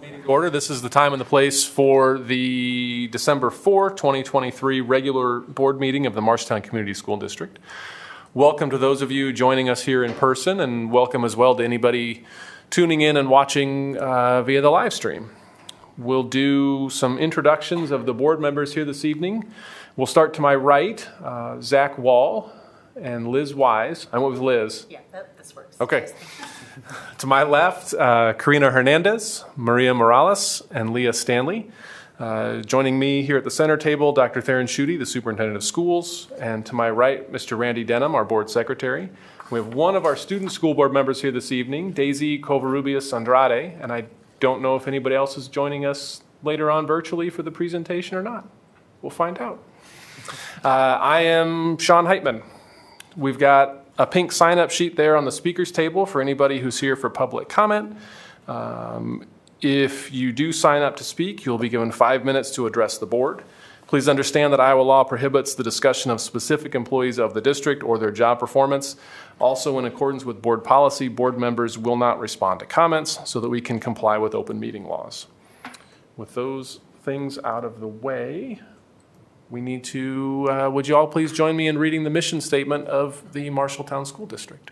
Meeting to order. This is the time and the place for the December 4, 2023 regular board meeting of the Marshalltown Community School District. Welcome to those of you joining us here in person, and welcome as well to anybody tuning in and watching via the live stream. We'll do some introductions of the board members here this evening. We'll start to my right, Zach Wall and Liz Wise. I went with Liz. Yeah, this works. Okay. To my left, Karina Hernandez, Maria Morales, and Leah Stanley. Joining me here at the center table, Dr. Theron Schutte, the superintendent of schools, and to my right, Mr. Randy Denham, our board secretary. We have one of our student school board members here this evening, Daisy Covarrubias Andrade, and I don't know if anybody else is joining us later on virtually for the presentation or not. We'll find out. I am Sean Heitman. We've got a pink sign-up sheet there on the speaker's table for anybody who's here for public comment. If you do sign up to speak, you'll be given 5 minutes to address the board. Please understand that Iowa law prohibits the discussion of specific employees of the district or their job performance. Also, in accordance with board policy, board members will not respond to comments so that we can comply with open meeting laws. With those things out of the way, we need to, would you all please join me in reading the mission statement of the Marshalltown School District?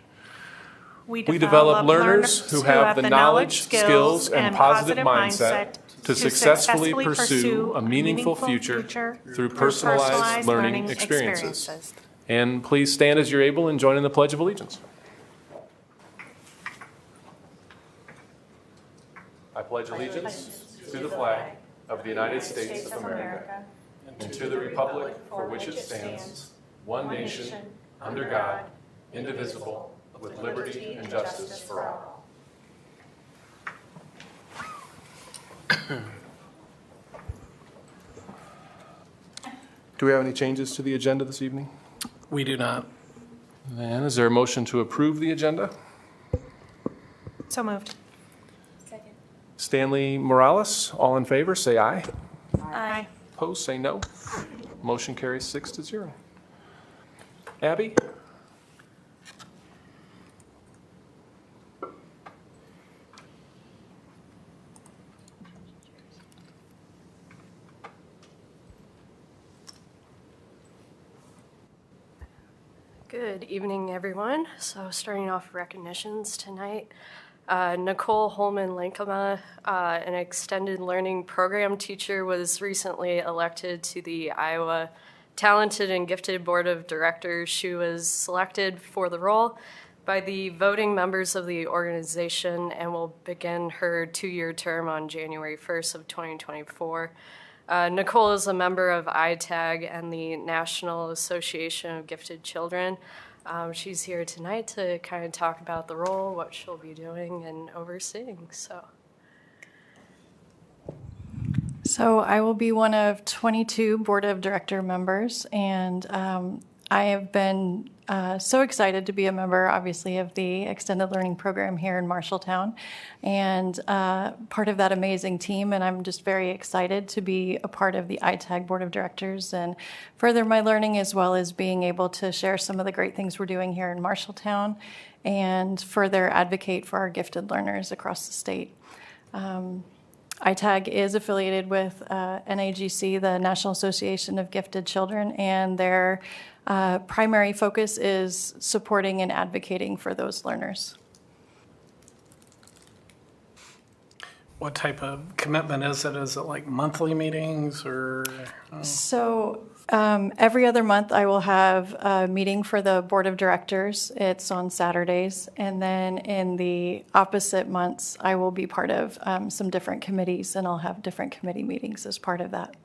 We develop learners who have the knowledge, skills, and positive mindset to successfully pursue a meaningful future through personalized learning experiences. And please stand as you're able and join in the Pledge of Allegiance. I pledge allegiance to the flag of the United States of America and to the republic for which it stands, one nation, under God, indivisible, with liberty and justice for all. Do we have any changes to the agenda this evening? We do not. And is there a motion to approve the agenda? So moved. Second. Stanley Morales, all in favor, say aye. Aye. Opposed, say no. Motion carries 6-0. Abby? Good evening, everyone. So starting off recognitions tonight, Nicole Holman-Lankema, an extended learning program teacher, was recently elected to the Iowa Talented and Gifted Board of Directors. She was selected for the role by the voting members of the organization and will begin her 2-year term on January 1st of 2024. Nicole is a member of ITAG and the National Association of Gifted Children. She's here tonight to kind of talk about the role, what she'll be doing and overseeing. So I will be one of 22 Board of Director members, and I have been so excited to be a member, obviously, of the Extended Learning Program here in Marshalltown, and part of that amazing team, and I'm just very excited to be a part of the ITAG Board of Directors and further my learning, as well as being able to share some of the great things we're doing here in Marshalltown and further advocate for our gifted learners across the state. ITAG is affiliated with NAGC, the National Association of Gifted Children, and their primary focus is supporting and advocating for those learners. What type of commitment is it? Is it like monthly meetings or? So every other month I will have a meeting for the Board of Directors. It's on Saturdays. And then in the opposite months, I will be part of some different committees, and I'll have different committee meetings as part of that.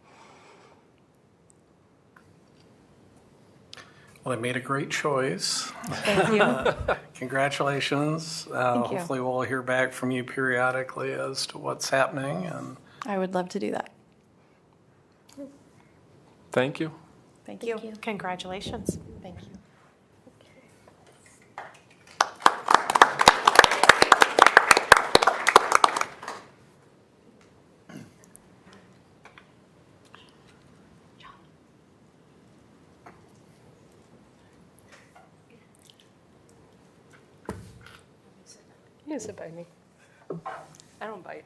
Well, they made a great choice. Thank you. Congratulations. Thank you. Hopefully we'll hear back from you periodically as to what's happening. And I would love to do that. Thank you. Thank you. Congratulations. Thank you. You can sit by me. I don't bite.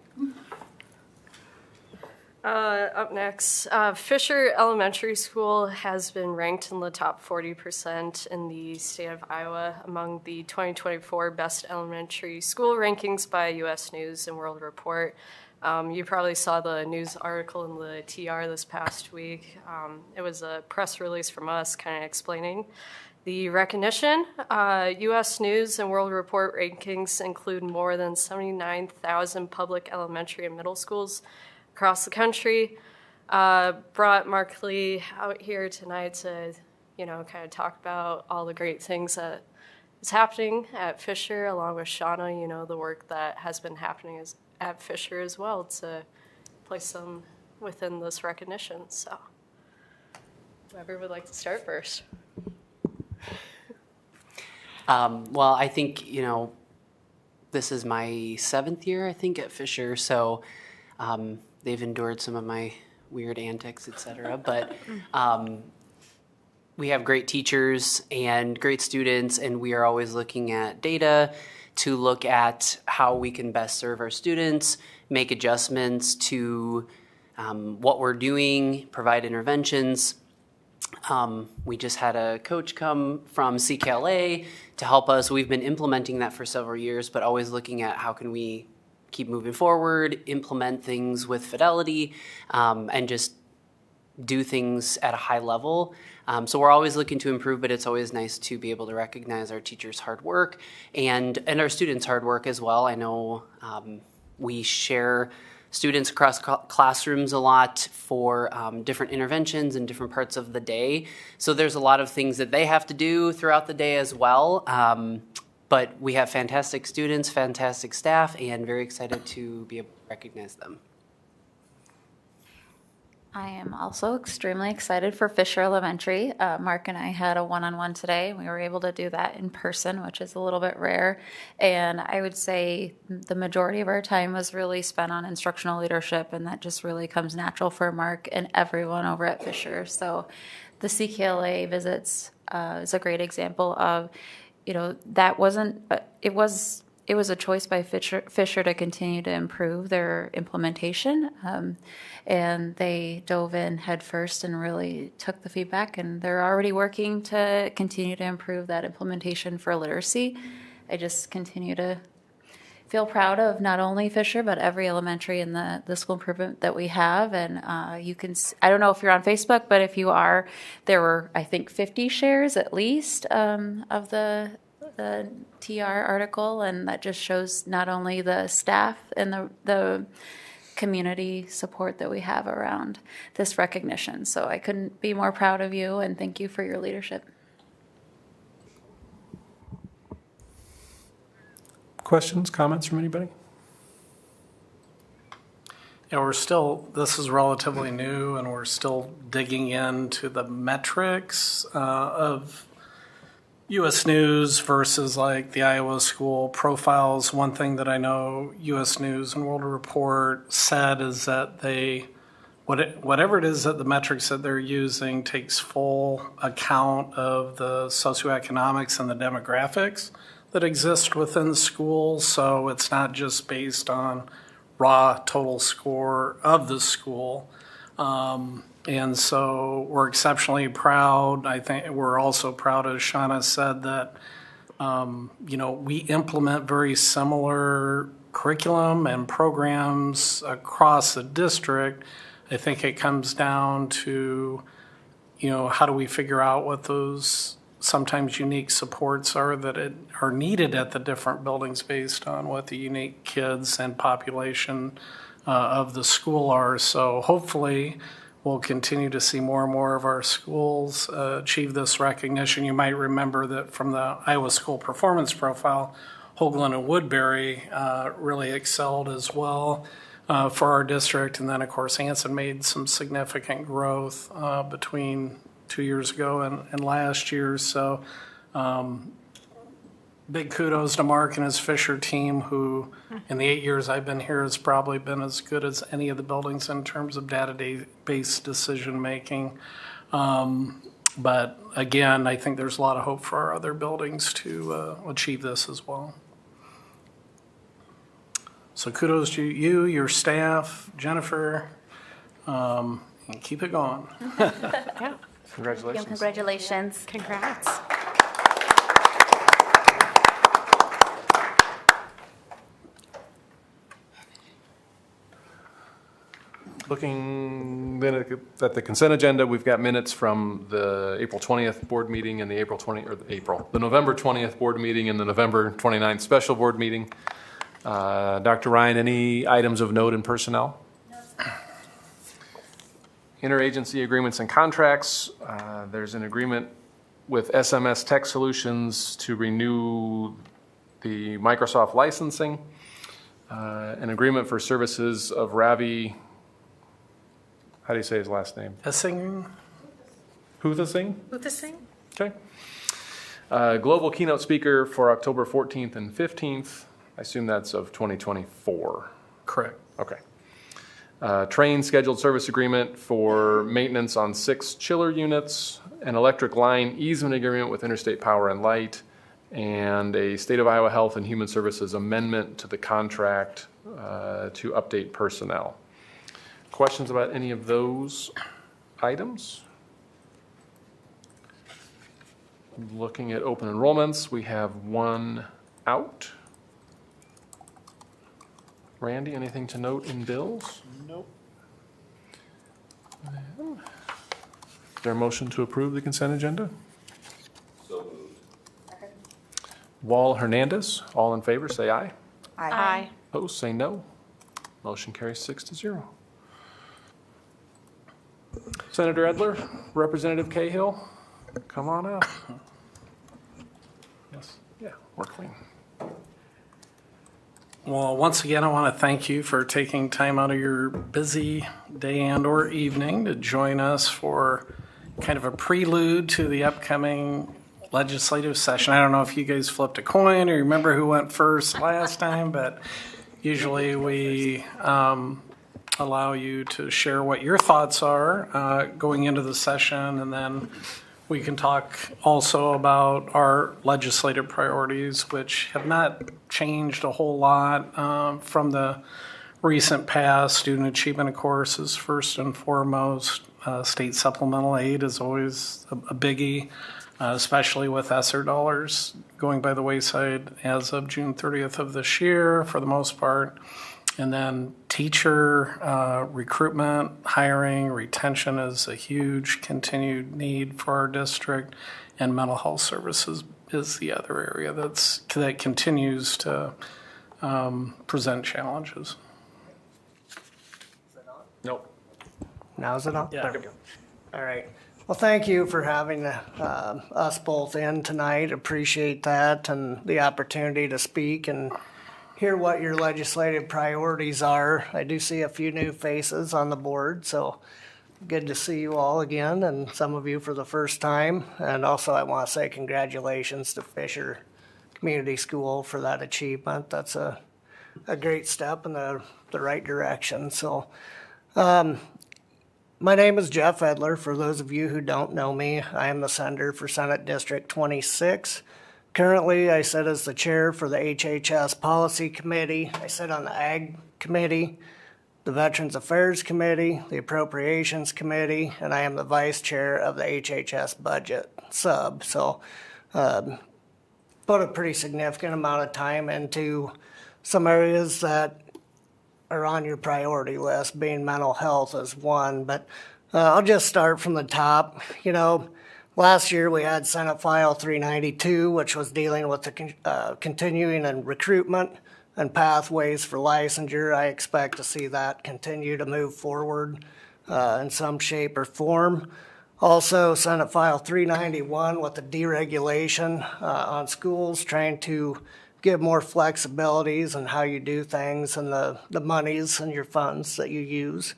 Up next, Fisher Elementary School has been ranked in the top 40% in the state of Iowa among the 2024 Best Elementary School Rankings by U.S. News and World Report. You probably saw the news article in the TR this past week. It was a press release from us kind of explaining the recognition. U.S. News and World Report rankings include more than 79,000 public elementary and middle schools across the country. Brought Mark Lee out here tonight to, kind of talk about all the great things that is happening at Fisher, along with Shauna, the work that has been happening at Fisher as well, to place them within this recognition. So whoever would like to start first. Well, I think, this is my 7th year, I think, at Fisher, so they've endured some of my weird antics, etc. But we have great teachers and great students, and we are always looking at data to look at how we can best serve our students, make adjustments to what we're doing, provide interventions. We just had a coach come from CKLA to help us. We've been implementing that for several years, but always looking at how can we keep moving forward, implement things with fidelity, and just do things at a high level. So we're always looking to improve, but it's always nice to be able to recognize our teachers' hard work and our students' hard work as well. I know we share students across classrooms a lot for different interventions in different parts of the day. So there's a lot of things that they have to do throughout the day as well. But we have fantastic students, fantastic staff, and very excited to be able to recognize them. I am also extremely excited for Fisher Elementary. Mark and I had a one-on-one today. We were able to do that in person, which is a little bit rare. And I would say the majority of our time was really spent on instructional leadership, and that just really comes natural for Mark and everyone over at Fisher. So the CKLA visits is a great example of, that wasn't, it was a choice by Fisher to continue to improve their implementation, and they dove in head first and really took the feedback, and they're already working to continue to improve that implementation for literacy. I just continue to feel proud of not only Fisher, but every elementary in the school improvement that we have. And you can, I don't know if you're on Facebook, but if you are, there were, I think, 50 shares at least of the TR article, and that just shows not only the staff and the community support that we have around this recognition. So I couldn't be more proud of you, and thank you for your leadership. Questions, comments from anybody? Yeah, this is relatively new, and we're still digging into the metrics of U.S. News versus like the Iowa school profiles. One thing that I know U.S. News and World Report said is that whatever it is that the metrics that they're using takes full account of the socioeconomics and the demographics that exist within the school. So it's not just based on raw total score of the school. And so we're exceptionally proud. I think we're also proud, as Shauna said, that, we implement very similar curriculum and programs across the district. I think it comes down to, how do we figure out what those sometimes unique supports are that are needed at the different buildings based on what the unique kids and population of the school are. So hopefully we'll continue to see more and more of our schools achieve this recognition. You might remember that from the Iowa School Performance Profile, Hoagland and Woodbury really excelled as well for our district. And then, of course, Anson made some significant growth between 2 years ago and last year. So big kudos to Mark and his Fisher team, who in the 8 years I've been here has probably been as good as any of the buildings in terms of database decision making. But again, I think there's a lot of hope for our other buildings to achieve this as well. So kudos to you, your staff, Jennifer, and keep it going. Yeah, Congratulations. Congratulations. congrats. Looking then at the consent agenda, we've got minutes from the April 20th board meeting and the the November 20th board meeting and the November 29th special board meeting. Dr. Ryan, any items of note in personnel? Interagency agreements and contracts. There's an agreement with SMS Tech Solutions to renew the Microsoft licensing. An agreement for services of Ravi. How do you say his last name? Essing, Huthasing? Luthasing? Okay. Global keynote speaker for October 14th and 15th. I assume that's of 2024. correct. Okay. Train scheduled service agreement for maintenance on 6 chiller units, an electric line easement agreement with Interstate Power and Light, and a State of Iowa Health and Human Services amendment to the contract to update personnel. Questions about any of those items? Looking at open enrollments, we have one out. Randy, anything to note in bills? Nope. Is there a motion to approve the consent agenda? So moved. Wall Hernandez, all in favor, say aye. Aye. Opposed, say no. Motion carries 6-0. Senator Edler, Representative Cahill, come on up. Yes, yeah, we're clean. Well, once again, I want to thank you for taking time out of your busy day and or evening to join us for kind of a prelude to the upcoming legislative session. I don't know if you guys flipped a coin or remember who went first last time, but usually we allow you to share what your thoughts are going into the session, and then we can talk also about our legislative priorities, which have not changed a whole lot from the recent past. Student achievement, of course, is first and foremost. State supplemental aid is always a biggie, especially with ESSER dollars going by the wayside as of June 30th of this year for the most part. And then teacher recruitment, hiring, retention is a huge continued need for our district, and mental health services is the other area that continues to present challenges. Nope. Now is it on? Yeah. There we go. All right. Well, thank you for having us both in tonight. Appreciate that and the opportunity to speak and hear what your legislative priorities are. I do see a few new faces on the board, so good to see you all again, and some of you for the first time. And also I want to say congratulations to Fisher Community School for that achievement. That's a great step in the right direction. So my name is Jeff Edler. For those of you who don't know me, I am the senator for Senate District 26. Currently, I sit as the chair for the HHS Policy Committee. I sit on the Ag Committee, the Veterans Affairs Committee, the Appropriations Committee, and I am the vice chair of the HHS Budget Sub. So, put a pretty significant amount of time into some areas that are on your priority list, being mental health is one. But I'll just start from the top. You know, last year we had Senate File 392, which was dealing with the continuing and recruitment and pathways for licensure. I expect to see that continue to move forward in some shape or form. Also, Senate File 391 with the deregulation on schools, trying to give more flexibilities in how you do things and the monies and your funds that you use.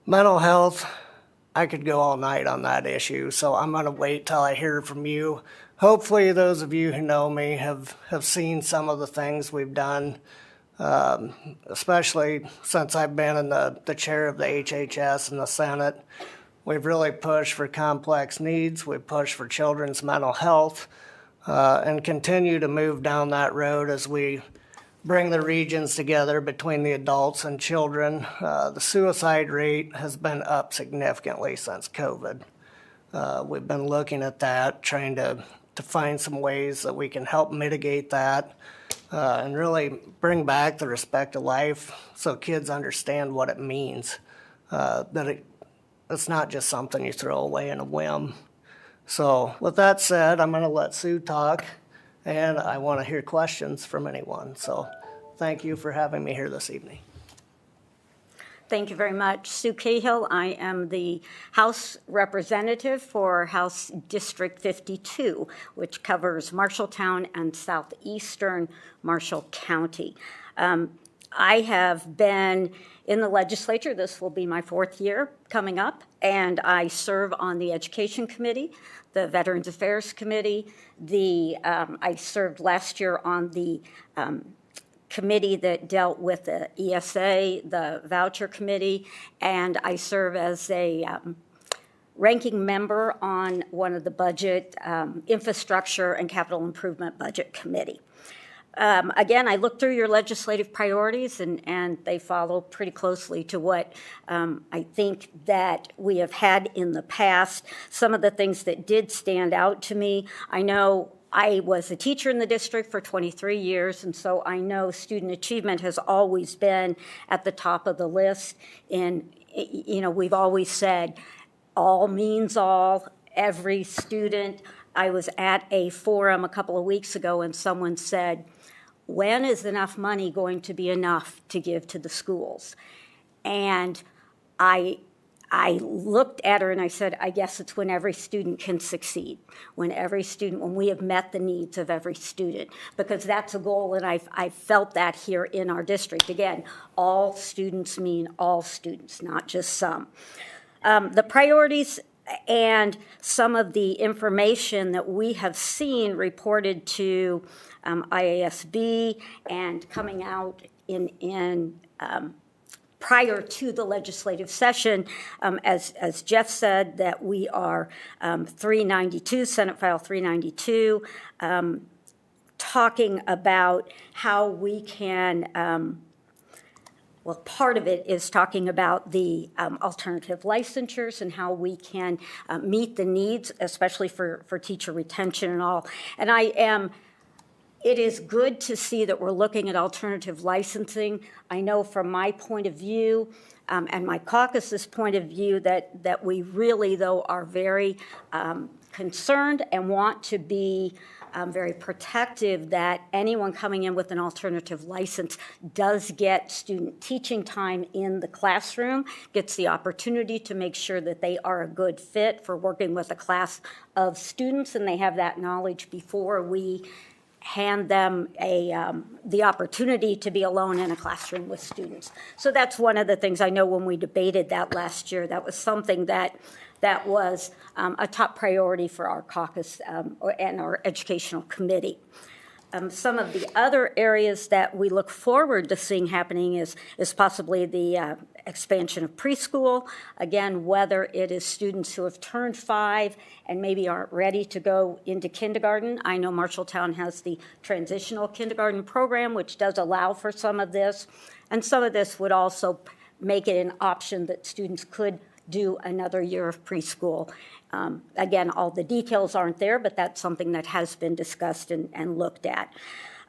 Mental health, I could go all night on that issue, so I'm going to wait till I hear from you. Hopefully those of you who know me have seen some of the things we've done, especially since I've been in the chair of the HHS and the Senate. We've really pushed for complex needs. We've pushed for children's mental health, and continue to move down that road as we bring the regions together between the adults and children. The suicide rate has been up significantly since COVID. We've been looking at that, trying to find some ways that we can help mitigate that and really bring back the respect of life so kids understand what it means, that it's not just something you throw away in a whim. So with that said, I'm going to let Sue talk, and I want to hear questions from anyone. So thank you for having me here this evening. Thank you very much. Sue Cahill. I am the House Representative for House District 52, which covers Marshalltown and southeastern Marshall County. I have been in the legislature. This will be my 4th year coming up, and I serve on the Education Committee, the Veterans Affairs Committee. I served last year on the committee that dealt with the ESA, the voucher committee, and I serve as a ranking member on one of the budget, infrastructure and capital improvement budget committee. Again, I looked through your legislative priorities, and they follow pretty closely to what I think that we have had in the past. Some of the things that did stand out to me, I know I was a teacher in the district for 23 years, and so I know student achievement has always been at the top of the list. And, we've always said all means all, every student. I was at a forum a couple of weeks ago, and someone said, when is enough money going to be enough to give to the schools? And I looked at her and I said, I guess it's when every student can succeed, when we have met the needs of every student, because that's a goal, and I've felt that here in our district. Again, all students mean all students, not just some. The priorities and some of the information that we have seen reported to IASB and coming out in prior to the legislative session, as Jeff said, that we are 392, Senate File 392, talking about how we can, part of it is talking about the alternative licensures and how we can meet the needs, especially for teacher retention and all. And it is good to see that we're looking at alternative licensing. I know from my point of view and my caucus's point of view that we really, though, are very concerned and want to be very protective that anyone coming in with an alternative license does get student teaching time in the classroom, gets the opportunity to make sure that they are a good fit for working with a class of students, and they have that knowledge before we hand them the opportunity to be alone in a classroom with students. So that's one of the things I know when we debated that last year, that was something that was a top priority for our caucus and our educational committee. Some of the other areas that we look forward to seeing happening is possibly the expansion of preschool. Again, whether it is students who have turned 5 and maybe aren't ready to go into kindergarten. I know Marshalltown has the transitional kindergarten program, which does allow for some of this. And some of this would also make it an option that students could do another year of preschool. Again, all the details aren't there, but that's something that has been discussed and looked at.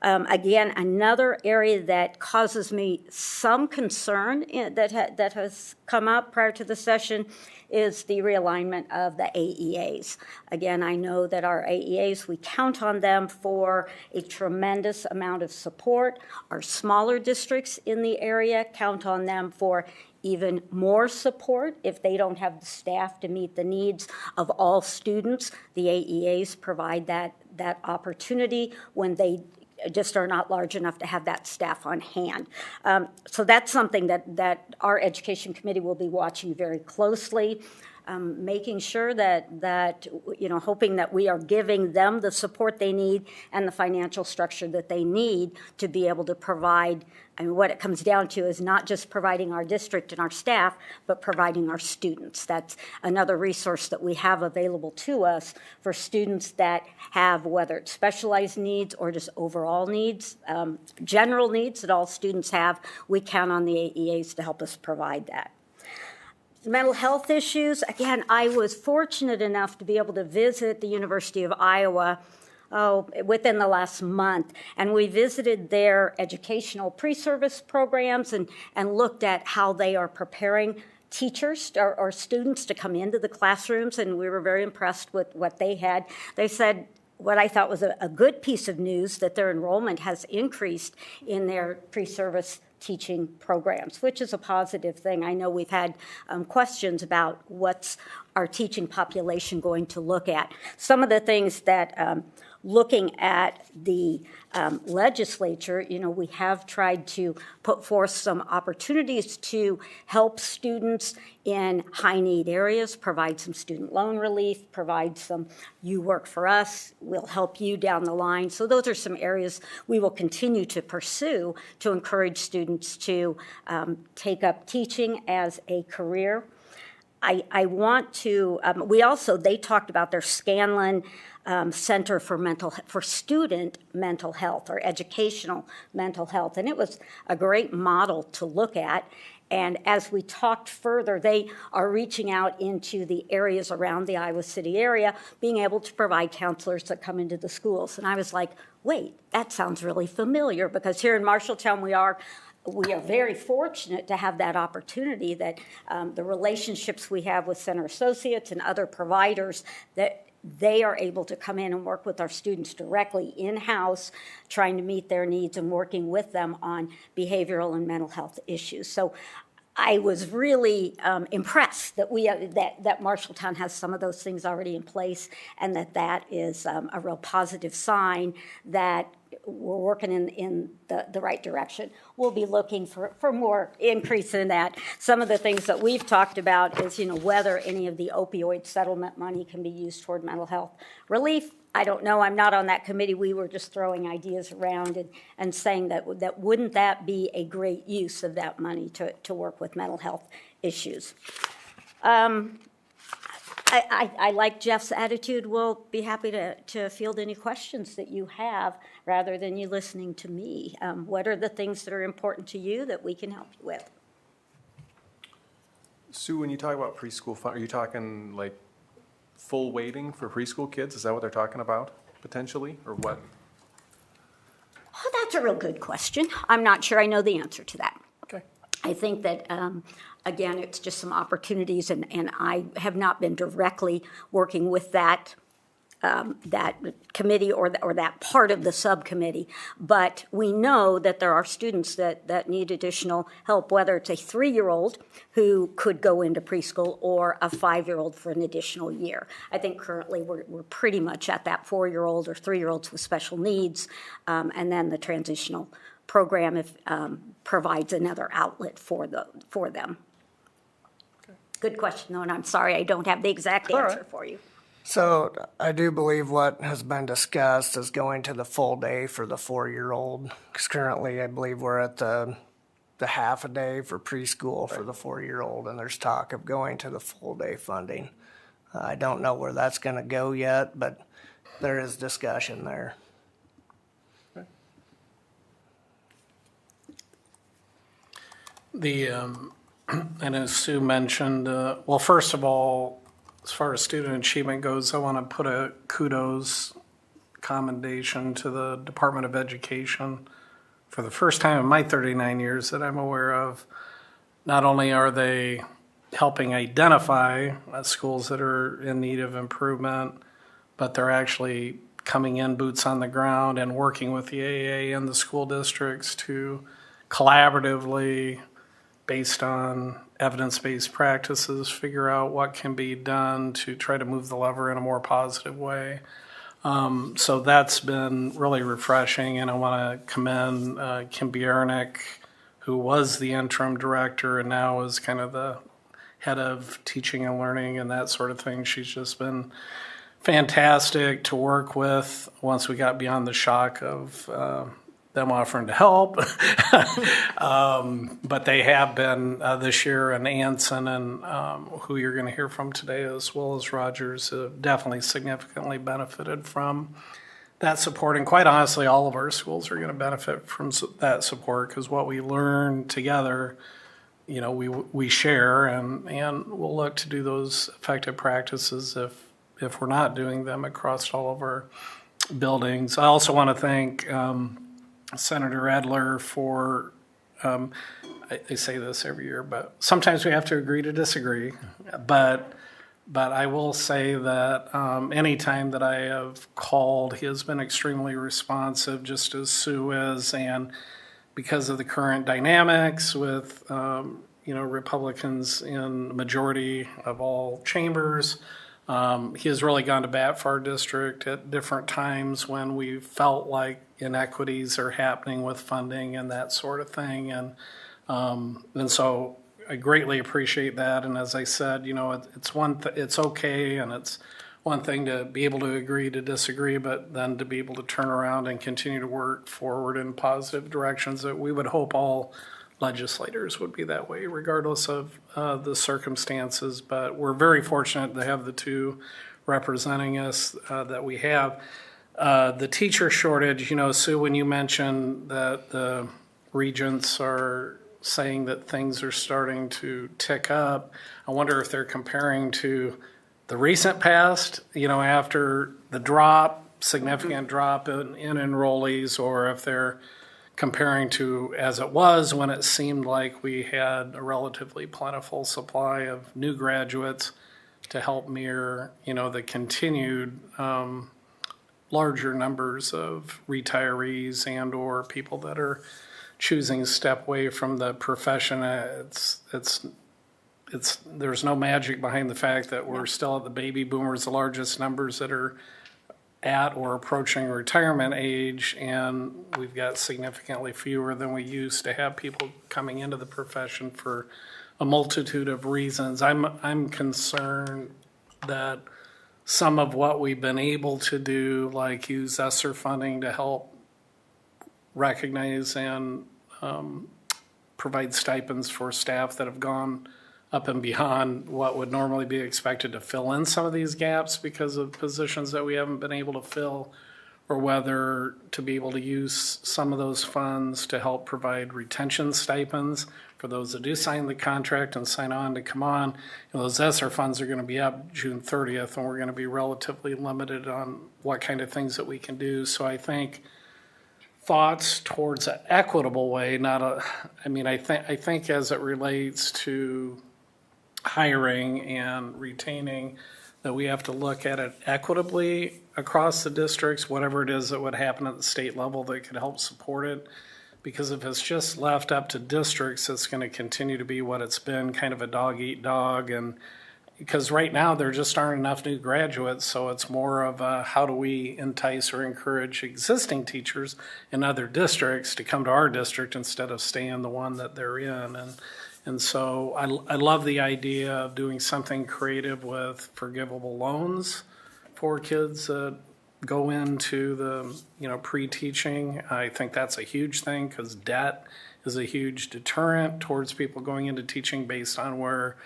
Again, another area that causes me some concern that has come up prior to the session is the realignment of the AEAs. Again, I know that our AEAs, we count on them for a tremendous amount of support. Our smaller districts in the area count on them for even more support if they don't have the staff to meet the needs of all students. The AEAs provide that opportunity when they just are not large enough to have that staff on hand. So that's something that our education committee will be watching very closely. making sure that hoping that we are giving them the support they need and the financial structure that they need to be able to provide. I mean, what it comes down to is not just providing our district and our staff, but providing our students. That's another resource that we have available to us for students that have, whether it's specialized needs or just overall needs, general needs that all students have. We count on the AEAs to help us provide that. Mental health issues, again, I was fortunate enough to be able to visit the University of Iowa within the last month. And we visited their educational pre-service programs and looked at how they are preparing teachers or students to come into the classrooms, and we were very impressed with what they had. They said what I thought was a good piece of news, that their enrollment has increased in their pre-service teaching programs, which is a positive thing. I know we've had questions about what's our teaching population going to look at. Some of the things that looking at the legislature, we have tried to put forth some opportunities to help students in high-need areas, provide some student loan relief, provide some "you work for us, we'll help you" down the line. So those are some areas we will continue to pursue to encourage students to take up teaching as a career. I want to, they talked about their Scanlon Center for Student Mental Health or Educational Mental Health, and it was a great model to look at. And as we talked further, they are reaching out into the areas around the Iowa City area, being able to provide counselors that come into the schools. And I was like, wait, that sounds really familiar, because here in Marshalltown we are very fortunate to have that opportunity, that the relationships we have with Center Associates and other providers, that they are able to come in and work with our students directly in-house, trying to meet their needs and working with them on behavioral and mental health issues. So I was really impressed that that Marshalltown has some of those things already in place, and that is a real positive sign that we're working in the right direction. We'll be looking for more increase in that. Some of the things that we've talked about is, whether any of the opioid settlement money can be used toward mental health relief. I don't know. I'm not on that committee. We were just throwing ideas around and saying that wouldn't that be a great use of that money to work with mental health issues. I like Jeff's attitude. We'll be happy to field any questions that you have rather than you listening to me. What are the things that are important to you that we can help you with? Sue, when you talk about preschool, are you talking like full weighting for preschool kids? Is that what they're talking about, potentially, or what? Oh, that's a real good question. I'm not sure I know the answer to that. Okay. I think that, again, it's just some opportunities, and I have not been directly working with that committee or that part of the subcommittee, but we know that there are students that need additional help, whether it's a 3-year-old who could go into preschool or a 5-year-old for an additional year. I think currently we're pretty much at that 4-year-old or 3-year-olds with special needs, and then the transitional program provides another outlet for them. Okay. Good question, though, and I'm sorry I don't have the exact answer for you. So I do believe what has been discussed is going to the full day for the 4-year-old. Because currently I believe we're at the half a day for preschool for the 4-year-old, and there's talk of going to the full day funding. I don't know where that's going to go yet, but there is discussion there. And as Sue mentioned, well, first of all, as far as student achievement goes, I want to put a kudos commendation to the Department of Education. For the first time in my 39 years that I'm aware of, not only are they helping identify schools that are in need of improvement, but they're actually coming in boots on the ground and working with the AAA and the school districts to collaboratively, based on evidence-based practices, figure out what can be done to try to move the lever in a more positive way. So that's been really refreshing, and I want to commend Kim Biernick, who was the interim director and now is kind of the head of teaching and learning and that sort of thing. She's just been fantastic to work with once we got beyond the shock of them offering to help. But they have been this year, and Anson and who you're going to hear from today, as well as Rogers, have definitely significantly benefited from that support. And quite honestly, all of our schools are going to benefit from that support, because what we learn together, you know, we share, and we'll look to do those effective practices if we're not doing them across all of our buildings. I also want to thank Senator Edler for, I say this every year, but sometimes we have to agree to disagree. But I will say that anytime that I have called, he has been extremely responsive, just as Sue is, and because of the current dynamics with Republicans in the majority of all chambers, he has really gone to bat for our district at different times when we felt like inequities are happening with funding and that sort of thing. And so I greatly appreciate that. And as I said, you know, it's okay, and it's one thing to be able to agree to disagree, but then to be able to turn around and continue to work forward in positive directions. That we would hope all legislators would be that way, regardless of the circumstances. But we're very fortunate to have the two representing us that we have. The teacher shortage, you know, Sue, when you mentioned that the regents are saying that things are starting to tick up, I wonder if they're comparing to the recent past, you know, after the significant drop in enrollees, or if they're comparing to as it was when it seemed like we had a relatively plentiful supply of new graduates to help mirror, you know, the continued larger numbers of retirees and or people that are choosing to step away from the profession. There's no magic behind the fact that we're still at the baby boomers, the largest numbers that are at or approaching retirement age, and we've got significantly fewer than we used to have people coming into the profession for a multitude of reasons. I'm concerned that some of what we've been able to do, like use ESSER funding to help recognize and provide stipends for staff that have gone up and beyond what would normally be expected to fill in some of these gaps because of positions that we haven't been able to fill, or whether to be able to use some of those funds to help provide retention stipends for those that do sign the contract and sign on to come on. You know, those ESSER funds are going to be up June 30th, and we're going to be relatively limited on what kind of things that we can do. So I think thoughts towards an equitable way, I think as it relates to hiring and retaining, that we have to look at it equitably across the districts, whatever it is that would happen at the state level that could help support it. Because if it's just left up to districts, it's going to continue to be what it's been, kind of a dog eat dog. And because right now there just aren't enough new graduates, so it's more of a how do we entice or encourage existing teachers in other districts to come to our district instead of stay in the one that they're in. And so I love the idea of doing something creative with forgivable loans for kids that go into the pre-teaching. I think that's a huge thing, because debt is a huge deterrent towards people going into teaching based on where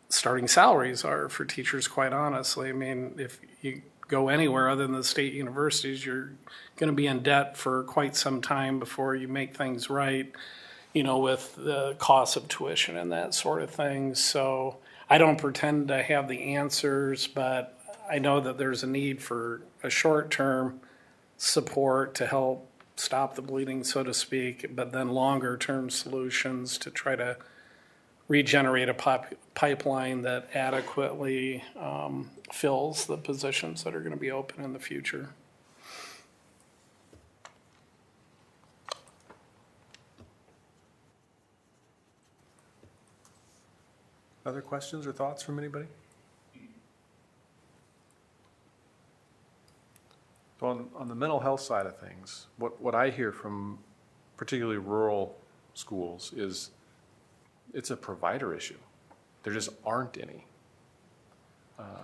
starting salaries are for teachers, quite honestly. I mean, if you go anywhere other than the state universities, you're going to be in debt for quite some time before you make things right, you know, with the cost of tuition and that sort of thing. So I don't pretend to have the answers, but I know that there's a need for a short-term support to help stop the bleeding, so to speak, but then longer-term solutions to try to regenerate a pipeline that adequately fills the positions that are going to be open in the future. Other questions or thoughts from anybody? So on the mental health side of things, what I hear from particularly rural schools is it's a provider issue. there just aren't any.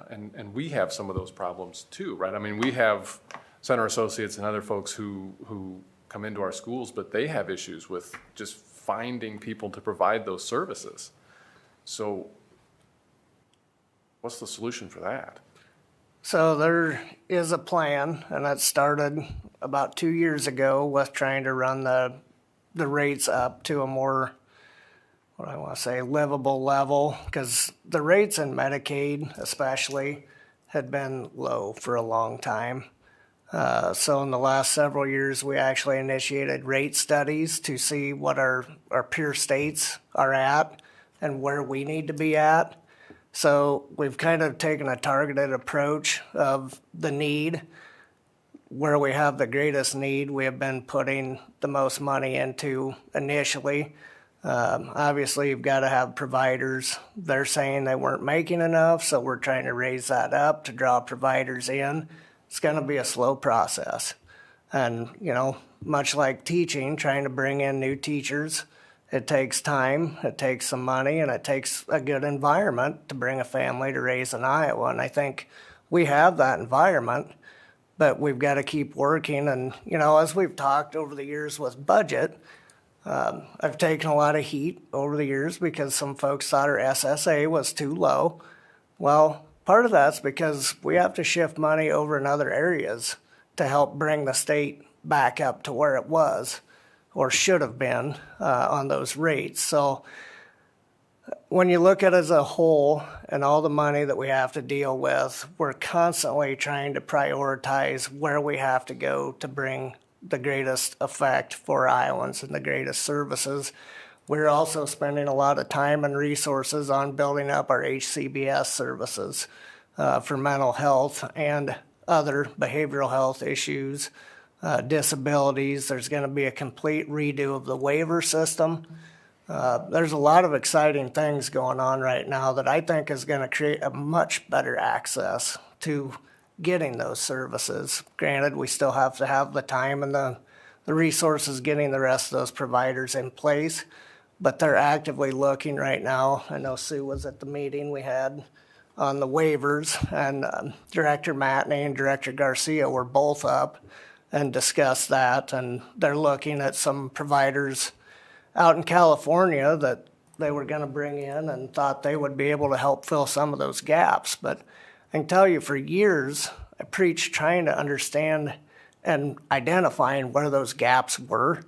And we have some of those problems too, right? I mean, we have center associates and other folks who come into our schools, but they have issues with just finding people to provide those services. So what's the solution for that? So there is a plan, and that started about 2 years ago with trying to run the rates up to a more, what I want to say, livable level, because the rates in Medicaid especially had been low for a long time. So in the last several years, we actually initiated rate studies to see what our peer states are at and where we need to be at. So we've kind of taken a targeted approach of the need. Where we have the greatest need, we have been putting the most money into initially. Obviously, you've got to have providers. They're saying they weren't making enough, so we're trying to raise that up to draw providers in. It's going to be a slow process. And, much like teaching, trying to bring in new teachers, it takes time, it takes some money, and it takes a good environment to bring a family to raise in Iowa. And I think we have that environment, but we've got to keep working. And, as we've talked over the years with budget, I've taken a lot of heat over the years because some folks thought our SSA was too low. Well, part of that's because we have to shift money over in other areas to help bring the state back up to where it was or should have been on those rates. So when you look at it as a whole and all the money that we have to deal with, we're constantly trying to prioritize where we have to go to bring the greatest effect for Iowans and the greatest services. We're also spending a lot of time and resources on building up our HCBS services for mental health and other behavioral health issues, disabilities. There's going to be a complete redo of the waiver system. There's a lot of exciting things going on right now that I think is going to create a much better access to getting those services. Granted, we still have to have the time and the resources getting the rest of those providers in place, but they're actively looking right now. I know Sue was at the meeting we had on the waivers, and Director Matney and Director Garcia were both up and discussed that, and they're looking at some providers out in California that they were going to bring in and thought they would be able to help fill some of those gaps. But I can tell you for years, I preached trying to understand and identifying where those gaps were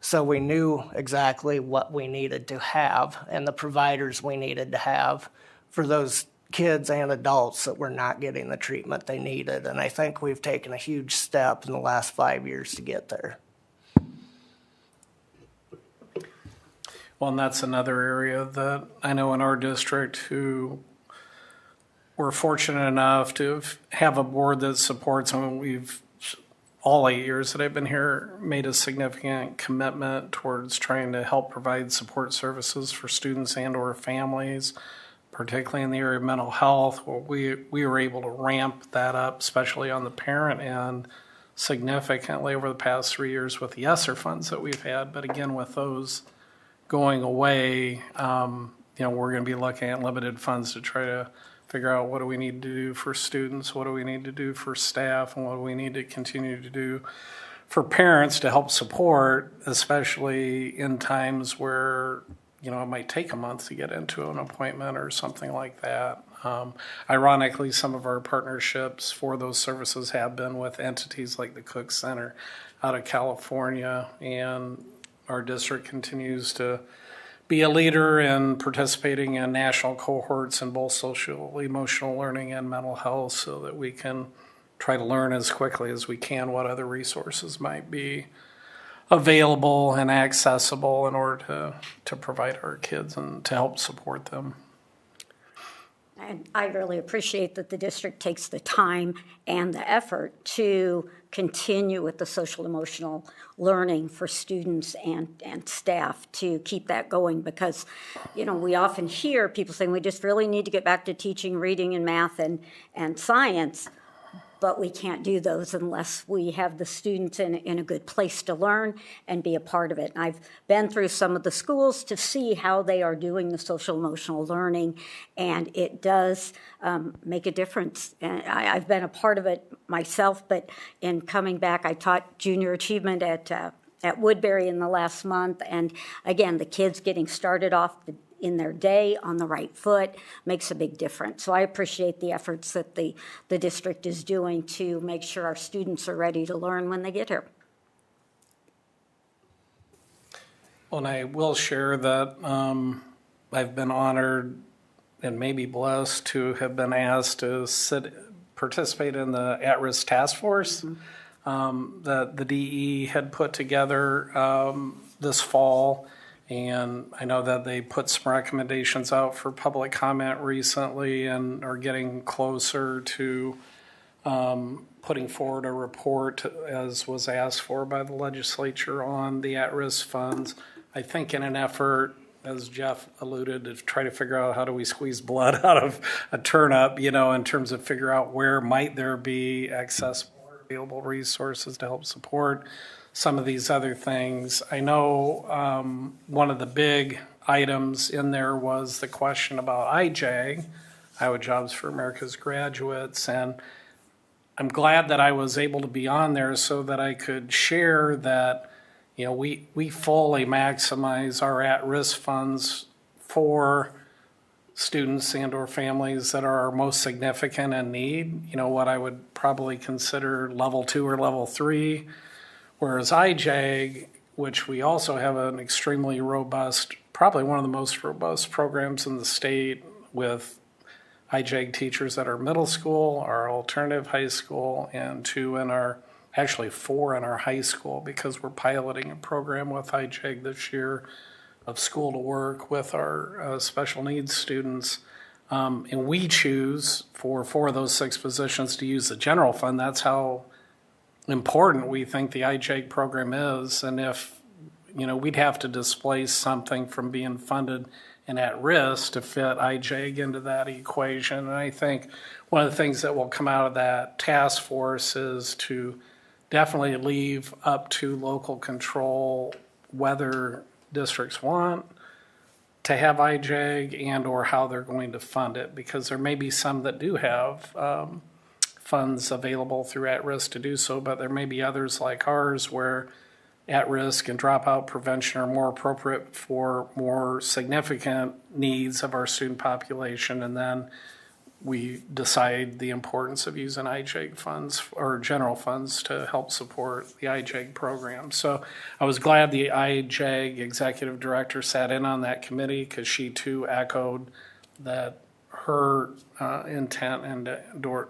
so we knew exactly what we needed to have and the providers we needed to have for those kids and adults that were not getting the treatment they needed. And I think we've taken a huge step in the last 5 years to get there. Well, and that's another area that I know in our district who we're fortunate enough to have a board that supports, and we've, all 8 years that I've been here, made a significant commitment towards trying to help provide support services for students and or families, particularly in the area of mental health. Well, we were able to ramp that up, especially on the parent end, significantly over the past 3 years with the ESSER funds that we've had. But again, with those going away, we're going to be looking at limited funds to try to figure out what do we need to do for students, what do we need to do for staff, and what do we need to continue to do for parents to help support, especially in times where, it might take a month to get into an appointment or something like that. Ironically, some of our partnerships for those services have been with entities like the Cook Center out of California, and our district continues to be a leader in participating in national cohorts in both social, emotional learning and mental health so that we can try to learn as quickly as we can what other resources might be available and accessible in order to provide our kids and to help support them. And I really appreciate that the district takes the time and the effort to continue with the social emotional learning for students and staff to keep that going, because we often hear people saying we just really need to get back to teaching reading and math and science, but we can't do those unless we have the students in a good place to learn and be a part of it. And I've been through some of the schools to see how they are doing the social emotional learning, and it does make a difference. And I've been a part of it myself, but in coming back, I taught junior achievement at Woodbury in the last month, and again, the kids getting started off in their day on the right foot makes a big difference. So I appreciate the efforts that the district is doing to make sure our students are ready to learn when they get here. Well, and I will share that I've been honored and maybe blessed to have been asked to participate in the at-risk task force that the DE had put together this fall. And I know that they put some recommendations out for public comment recently and are getting closer to putting forward a report, as was asked for by the legislature, on the at-risk funds. I think in an effort, as Jeff alluded, to try to figure out how do we squeeze blood out of a turnip, in terms of figure out where might there be accessible or available resources to help support some of these other things. I know one of the big items in there was the question about IJAG, Iowa Jobs for America's Graduates, and I'm glad that I was able to be on there so that I could share that we fully maximize our at-risk funds for students and or families that are most significant in need, what I would probably consider level 2 or level 3. Whereas IJAG, which we also have an extremely robust, probably one of the most robust programs in the state with IJAG teachers at our middle school, our alternative high school, and 4 in our high school, because we're piloting a program with IJAG this year of school to work with our special needs students. And we choose for 4 of those 6 positions to use the general fund. That's how important we think the IJAG program is, and if we'd have to displace something from being funded and at risk to fit IJAG into that equation. And I think one of the things that will come out of that task force is to definitely leave up to local control whether districts want to have IJAG and or how they're going to fund it, because there may be some that do have funds available through at-risk to do so, but there may be others like ours where at-risk and dropout prevention are more appropriate for more significant needs of our student population, and then we decide the importance of using IJAG funds or general funds to help support the IJAG program. So I was glad the IJAG executive director sat in on that committee, because she too echoed that her intent and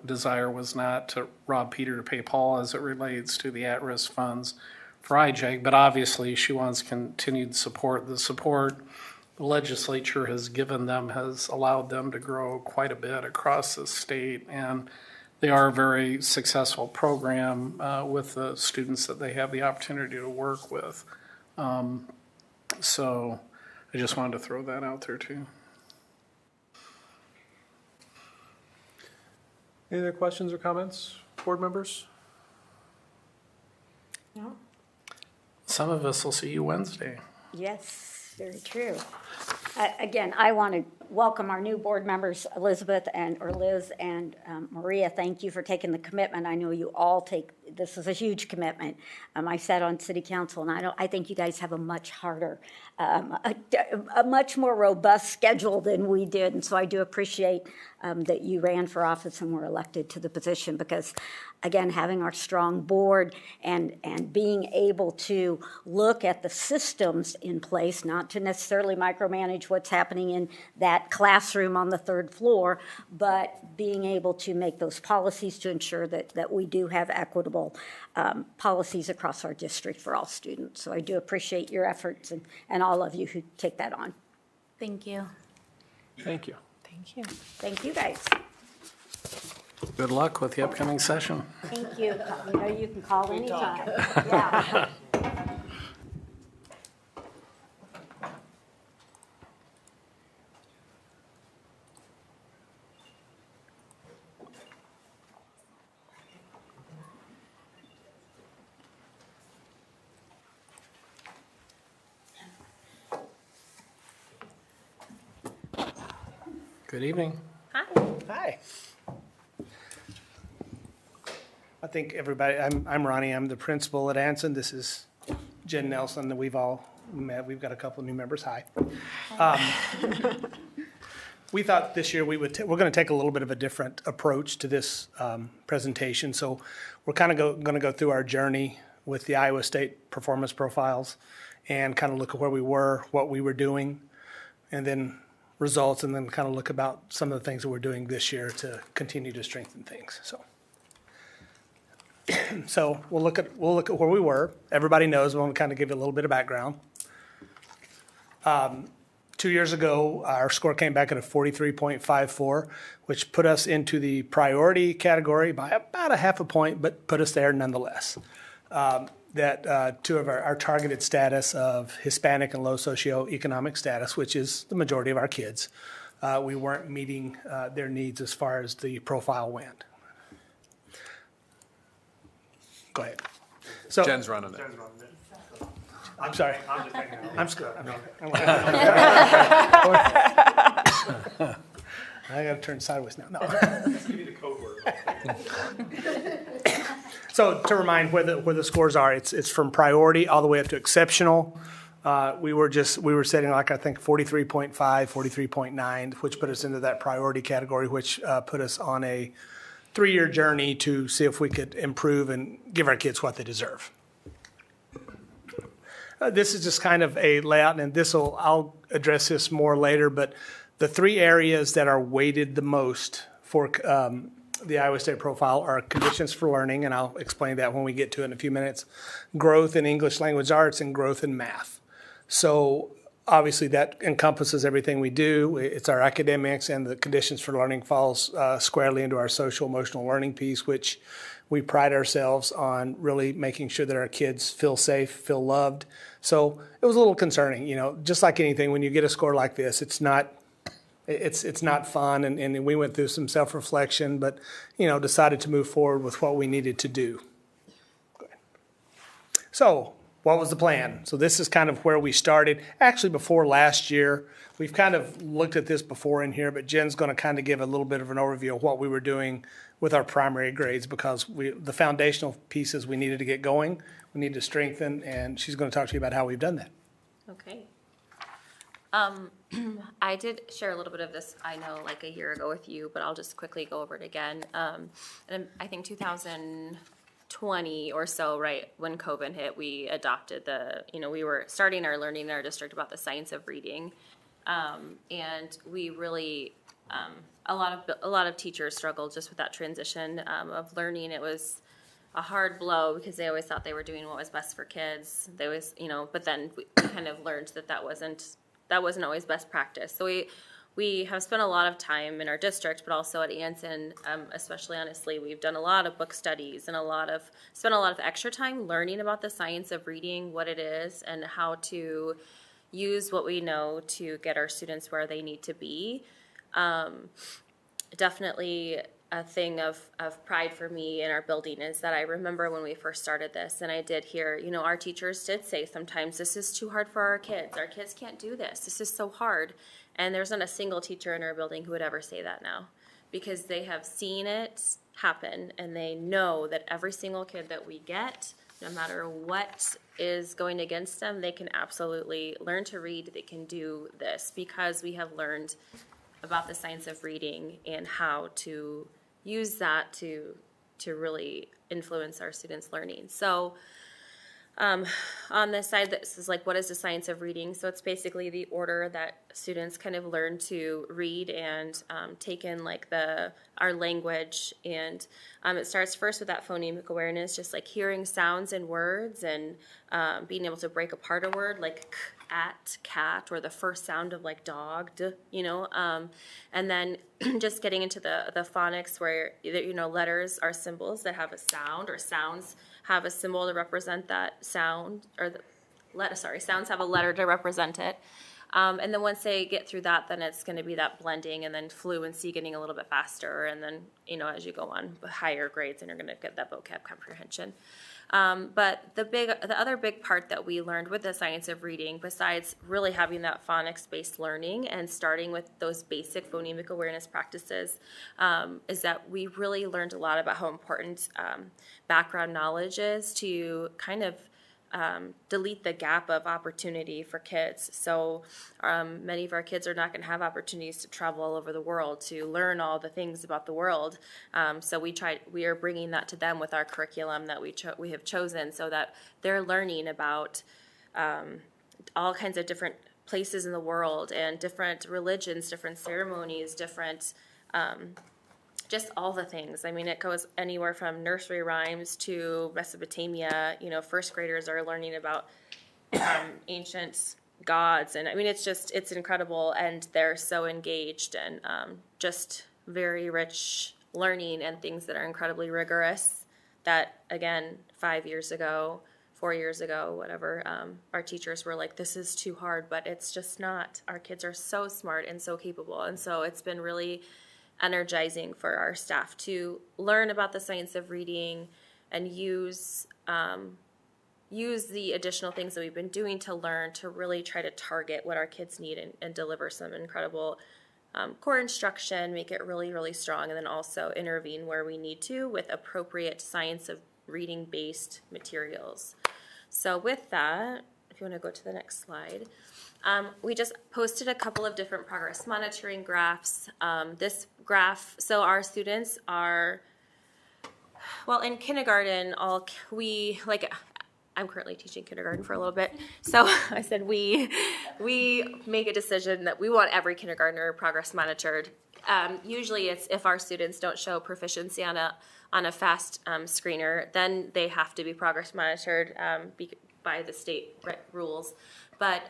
desire was not to rob Peter to pay Paul as it relates to the at-risk funds for IJAG, but obviously she wants continued support. The support the legislature has given them has allowed them to grow quite a bit across the state, and they are a very successful program with the students that they have the opportunity to work with. So I just wanted to throw that out there too. Any other questions or comments, board members? No? Some of us will see you Wednesday. Yes, very true. Again, I want to welcome our new board members, Liz and Maria. Thank you for taking the commitment. I know you all this is a huge commitment. I sat on city council, and I think you guys have a much harder, a much more robust schedule than we did. And so I do appreciate that you ran for office and were elected to the position, because again, having our strong board and being able to look at the systems in place, not to necessarily micromanage what's happening in that classroom on the 3rd floor, but being able to make those policies to ensure that we do have equitable policies across our district for all students. So I do appreciate your efforts and all of you who take that on. Thank you. Thank you. Thank you. Thank you, guys. Good luck with the upcoming session. Thank you. You can call anytime. Yeah. Good evening. Hi. I think everybody, I'm Ronnie, I'm the principal at Anson. This is Jen Nelson that we've all met. We've got a couple of new members. Hi. We thought this year we're going to take a little bit of a different approach to this presentation. So we're kind of going to go through our journey with the Iowa State performance profiles and kind of look at where we were, what we were doing, and then results, and then kind of look about some of the things that we're doing this year to continue to strengthen things. So we'll look at where we were. Everybody knows. We'll kind of give you a little bit of background. 2 years ago, our score came back at a 43.54, which put us into the priority category by about a half a point, but put us there nonetheless. Two of our targeted status of Hispanic and low socioeconomic status, which is the majority of our kids, we weren't meeting their needs as far as the profile went. Go ahead. So Jen's running it. I'm sorry. I'm scared. I got to turn sideways now. No. Give me the code word. So to remind where the scores are, it's from priority all the way up to exceptional. We were setting like I think 43.5, 43.9, which put us into that priority category, which put us on a 3-year journey to see if we could improve and give our kids what they deserve. This is just kind of a layout, and I'll address this more later, but the 3 areas that are weighted the most for the Iowa State profile are conditions for learning, and I'll explain that when we get to it in a few minutes, growth in English language arts, and growth in math. So obviously that encompasses everything we do. It's our academics, and the conditions for learning falls squarely into our social emotional learning piece, which we pride ourselves on really making sure that our kids feel safe, feel loved. So it was a little concerning, just like anything, when you get a score like this, it's not fun, and we went through some self-reflection, but, decided to move forward with what we needed to do. Go ahead. So what was the plan? So this is kind of where we started. Actually, before last year, we've kind of looked at this before in here, but Jen's going to kind of give a little bit of an overview of what we were doing with our primary grades, because the foundational pieces we needed to get going, we need to strengthen, and she's going to talk to you about how we've done that. Okay. I did share a little bit of this, I know, like a year ago with you, but I'll just quickly go over it again. And I think 2020 or so, right, when COVID hit, we adopted we were starting our learning in our district about the science of reading. And we really, a lot of teachers struggled just with that transition of learning. It was a hard blow because they always thought they were doing what was best for kids. They always, but then we kind of learned that wasn't always best practice. So we have spent a lot of time in our district, but also at Anson, especially honestly, we've done a lot of book studies and spent a lot of extra time learning about the science of reading, what it is, and how to use what we know to get our students where they need to be. Definitely a thing of pride for me in our building is that I remember when we first started this, and I did hear, our teachers did say sometimes, this is too hard for our kids. Our kids can't do this. This is so hard. And there's not a single teacher in our building who would ever say that now, because they have seen it happen, and they know that every single kid that we get, no matter what is going against them, they can absolutely learn to read. They can do this because we have learned about the science of reading and how to use that to really influence our students' learning. So on this side, this is like, what is the science of reading? So it's basically the order that students kind of learn to read and take in like our language. And it starts first with that phonemic awareness, just like hearing sounds and words, and being able to break apart a word like at, cat, or the first sound of like dog, and then just getting into the phonics where letters are symbols that have a sound, or sounds have a symbol to represent that sound, or sounds have a letter to represent it. And then once they get through that, then it's going to be that blending, and then fluency getting a little bit faster. And then, as you go on higher grades, and you're going to get that vocab comprehension. But the other big part that we learned with the science of reading, besides really having that phonics-based learning and starting with those basic phonemic awareness practices, is that we really learned a lot about how important background knowledge is to kind of delete the gap of opportunity for kids. So many of our kids are not going to have opportunities to travel all over the world to learn all the things about the world. So we are bringing that to them with our curriculum that we have chosen, so that they're learning about all kinds of different places in the world and different religions, different ceremonies, different just all the things. I mean, it goes anywhere from nursery rhymes to Mesopotamia. First graders are learning about ancient gods. And I mean, it's incredible. And they're so engaged and just very rich learning and things that are incredibly rigorous that, again, 5 years ago, 4 years ago, whatever, our teachers were like, this is too hard, but it's just not. Our kids are so smart and so capable. And so it's been really energizing for our staff to learn about the science of reading and use the additional things that we've been doing to learn to really try to target what our kids need and deliver some incredible core instruction, make it really, really strong, and then also intervene where we need to with appropriate science of reading-based materials. So with that, if you want to go to the next slide, we just posted a couple of different progress monitoring graphs. This graph, so our students are, well, in kindergarten, I'm currently teaching kindergarten for a little bit, so I said we make a decision that we want every kindergartner progress monitored. Usually it's if our students don't show proficiency on a FAST screener, then they have to be progress monitored by the state rules. But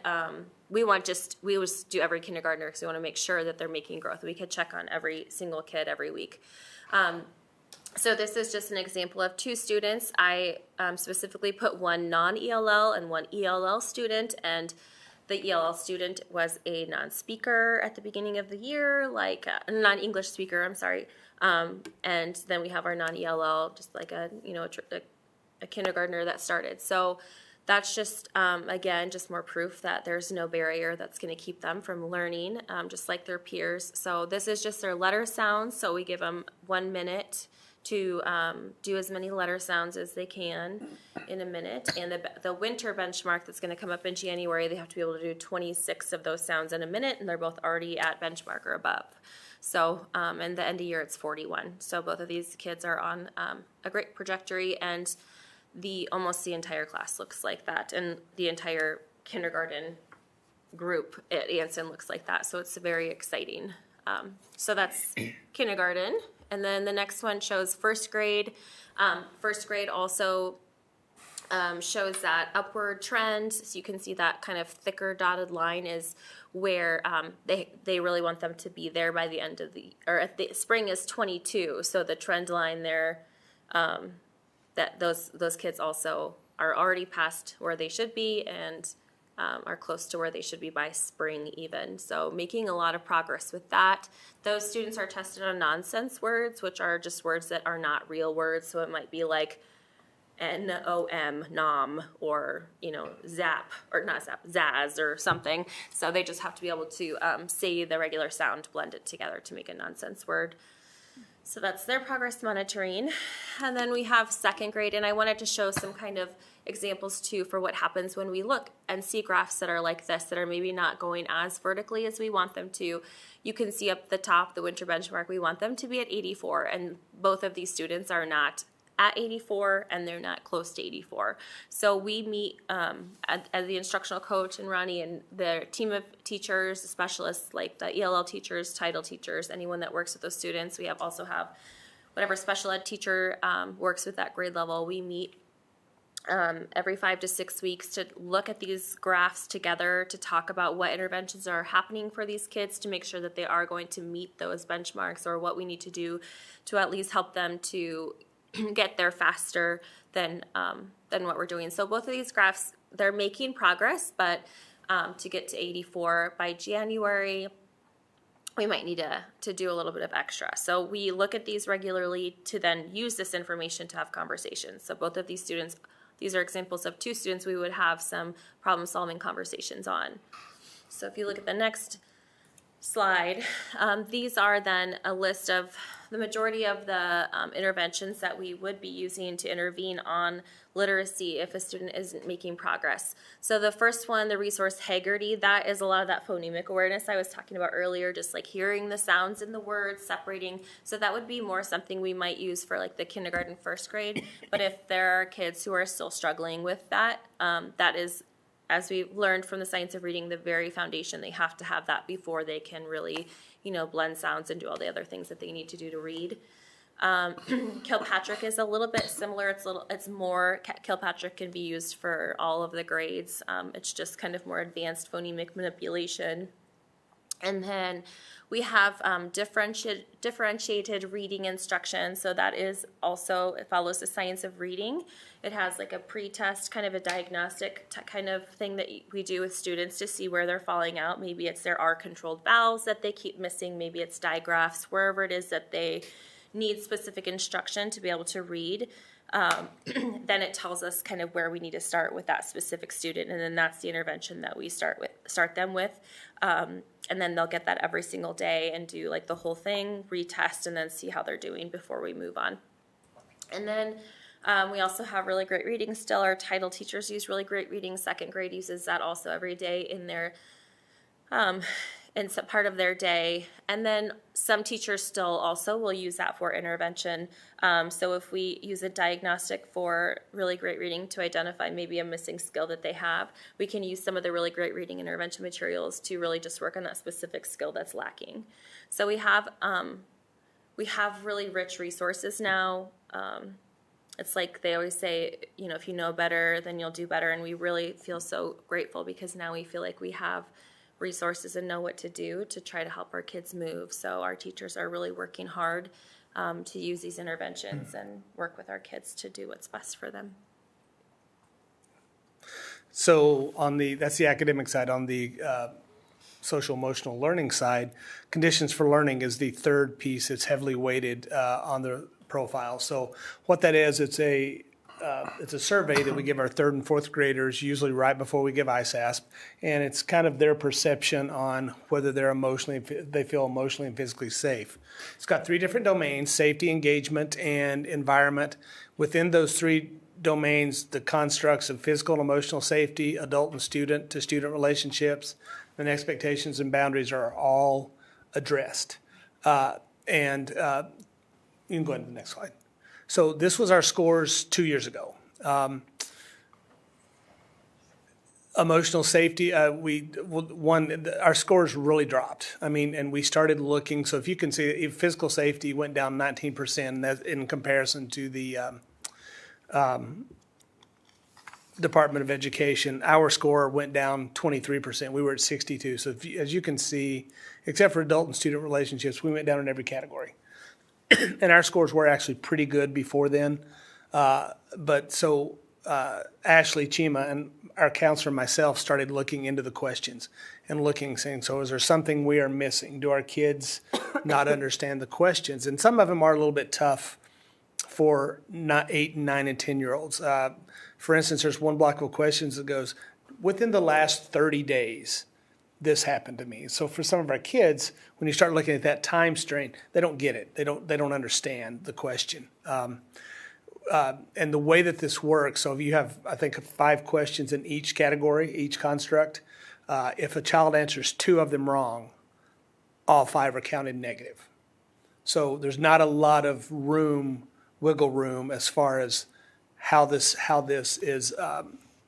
we always do every kindergartner because we want to make sure that they're making growth. We could check on every single kid every week. So this is just an example of two students. I specifically put one non-ELL and one ELL student, and the ELL student was a non-speaker at the beginning of the year, like a non-English speaker, I'm sorry. And then we have our non-ELL, just like a kindergartner that started. So that's just, again, just more proof that there's no barrier that's going to keep them from learning, just like their peers. So this is just their letter sounds. So we give them 1 minute to do as many letter sounds as they can in a minute. And the winter benchmark that's going to come up in January, they have to be able to do 26 of those sounds in a minute, and they're both already at benchmark or above. So, and the end of year, it's 41. So both of these kids are on a great trajectory, and almost the entire class looks like that, and the entire kindergarten group at Anson looks like that. So it's very exciting. So that's kindergarten. And then the next one shows first grade. First grade also shows that upward trend. So you can see that kind of thicker dotted line is where they really want them to be there by the end of at the spring is 22. So the trend line there, that those kids also are already past where they should be and are close to where they should be by spring even. So making a lot of progress with that. Those students are tested on nonsense words, which are just words that are not real words. So it might be like N-O-M, nom, or, zap, or not zap, zaz or something. So they just have to be able to say the regular sound, blend it together to make a nonsense word. So that's their progress monitoring. And then we have second grade, and I wanted to show some kind of examples too for what happens when we look and see graphs that are like this, that are maybe not going as vertically as we want them to. You can see up the top, the winter benchmark, we want them to be at 84, and both of these students are not at 84, and they're not close to 84. So we meet as the instructional coach and Ronnie and the team of teachers, specialists like the ELL teachers, title teachers, anyone that works with those students. We also have whatever special ed teacher works with that grade level. We meet every 5 to 6 weeks to look at these graphs together, to talk about what interventions are happening for these kids, to make sure that they are going to meet those benchmarks, or what we need to do to at least help them to get there faster than what we're doing. So both of these graphs, they're making progress, but to get to 84 by January. We might need to do a little bit of extra. So we look at these regularly to then use this information to have conversations. So both of these students, these are examples of 2 students we would have some problem-solving conversations on. So if you look at the next slide, these are then a list of the majority of the interventions that we would be using to intervene on literacy if a student isn't making progress. So the first one, the resource Haggerty, that is a lot of that phonemic awareness I was talking about earlier, just like hearing the sounds in the words, separating. So that would be more something we might use for like the kindergarten, first grade. But if there are kids who are still struggling with that, that is, as we learned from the science of reading, the very foundation. They have to have that before they can really, blend sounds and do all the other things that they need to do to read. Kilpatrick is a little bit similar. It's more, Kilpatrick can be used for all of the grades. It's just kind of more advanced phonemic manipulation. And then we have differentiated reading instruction. So that is also, it follows the science of reading. It has like a pre-test, kind of a diagnostic kind of thing that we do with students to see where they're falling out. Maybe it's there are controlled vowels that they keep missing. Maybe it's digraphs, wherever it is that they need specific instruction to be able to read. Then it tells us kind of where we need to start with that specific student, and then that's the intervention that we start them with. And then they'll get that every single day and do like the whole thing, retest, and then see how they're doing before we move on. And then we also have really great reading still. Our title teachers use really great reading. Second grade uses that also every day in their in some part of their day. And then some teachers still also will use that for intervention. So if we use a diagnostic for really great reading to identify maybe a missing skill that they have, we can use some of the really great reading intervention materials to really just work on that specific skill that's lacking. So we have really rich resources now. It's like they always say, if you know better, then you'll do better. And we really feel so grateful because now we feel like we have resources and know what to do to try to help our kids move. So our teachers are really working hard to use these interventions and work with our kids to do what's best for them. So that's the academic side. On the social emotional learning side, conditions for learning is the third piece. It's heavily weighted on the profile. So what that is, it's a survey that we give our 3rd and 4th graders, usually right before we give ISASP, and it's kind of their perception on whether they feel emotionally and physically safe. It's got 3 different domains: safety, engagement, and environment. Within those 3 domains, the constructs of physical and emotional safety, adult and student to student relationships, and expectations and boundaries are all addressed. And you can go ahead to the next slide. So this was our scores 2 years ago. Emotional safety, our scores really dropped. And we started looking. So if you can see, physical safety went down 19% in comparison to the Department of Education. Our score went down 23%. We were at 62. So as you can see, except for adult and student relationships, we went down in every category. And our scores were actually pretty good before then. But Ashley Chima and our counselor and myself started looking into the questions and saying, so is there something we are missing? Do our kids not understand the questions? And some of them are a little bit tough for 8, 9, and 10-year-olds. For instance, there's one block of questions that goes, within the last 30 days, this happened to me. So for some of our kids, when you start looking at that time strain, they don't get it. They don't understand the question. And the way that this works, so if you have, I think, 5 questions in each category, each construct, if a child answers 2 of them wrong, all 5 are counted negative. So there's not a lot of wiggle room as far as how this is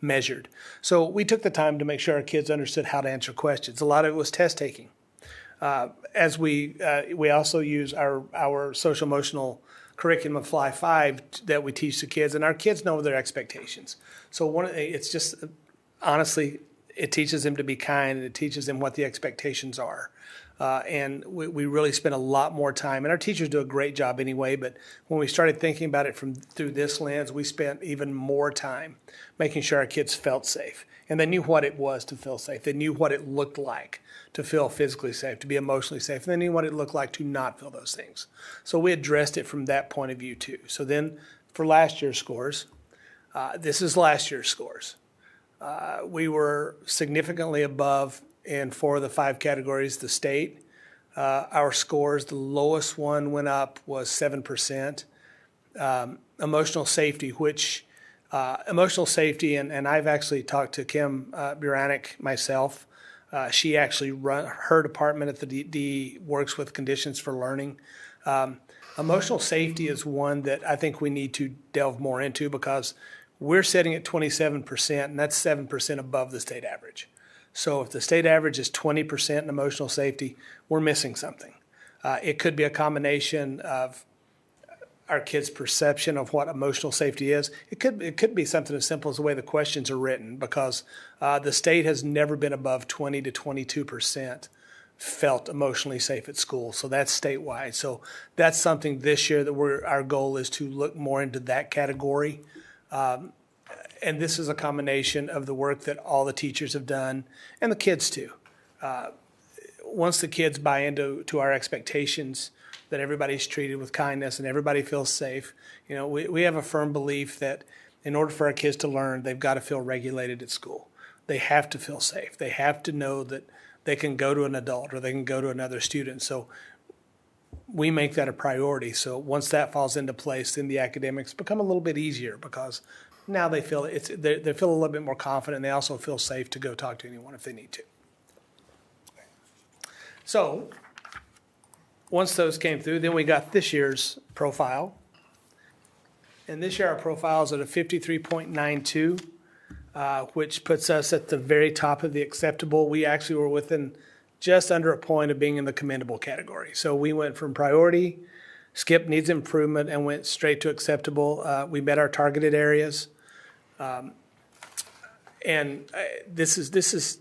measured. So we took the time to make sure our kids understood how to answer questions. A lot of it was test taking. As we also use our social emotional curriculum of Fly 5 that we teach the kids, and our kids know their expectations. So it's just, honestly, it teaches them to be kind, and it teaches them what the expectations are. And we really spent a lot more time, and our teachers do a great job anyway, but when we started thinking about it through this lens, we spent even more time making sure our kids felt safe. And they knew what it was to feel safe. They knew what it looked like to feel physically safe, to be emotionally safe. And they knew what it looked like to not feel those things. So we addressed it from that point of view too. So then for last year's scores, this is last year's scores. We were significantly above in 4 of the 5 categories, the state. Our scores, the lowest one went up was 7%. Emotional safety, and I've actually talked to Kim Buranek myself. She actually her department at the D works with conditions for learning. Emotional safety is one that I think we need to delve more into because we're sitting at 27%, and that's 7% above the state average. So if the state average is 20% in emotional safety, we're missing something. It could be a combination of our kids' perception of what emotional safety is. It could be something as simple as the way the questions are written, because the state has never been above 20 to 22% felt emotionally safe at school. So that's statewide. So that's something this year that our goal is to look more into that category. And this is a combination of the work that all the teachers have done and the kids too. Once the kids buy into our expectations that everybody's treated with kindness and everybody feels safe, we have a firm belief that in order for our kids to learn, they've got to feel regulated at school. They have to feel safe. They have to know that they can go to an adult or they can go to another student. So we make that a priority. So once that falls into place, then the academics become a little bit easier because now they feel they feel a little bit more confident, and they also feel safe to go talk to anyone if they need to. So once those came through, then we got this year's profile. And this year our profile is at a 53.92, which puts us at the very top of the acceptable. We actually were within just under a point of being in the commendable category. So we went from priority, skipped needs improvement, and went straight to acceptable. We met our targeted areas. This is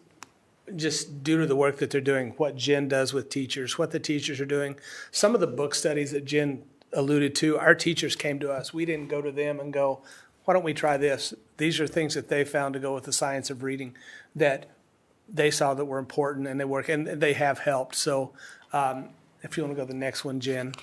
just due to the work that they're doing, what Jen does with teachers, what the teachers are doing. Some of the book studies that Jen alluded to, our teachers came to us. We didn't go to them and go, why don't we try this? These are things that they found to go with the science of reading that they saw that were important, and they work, and they have helped. So if you want to go to the next one, Jen.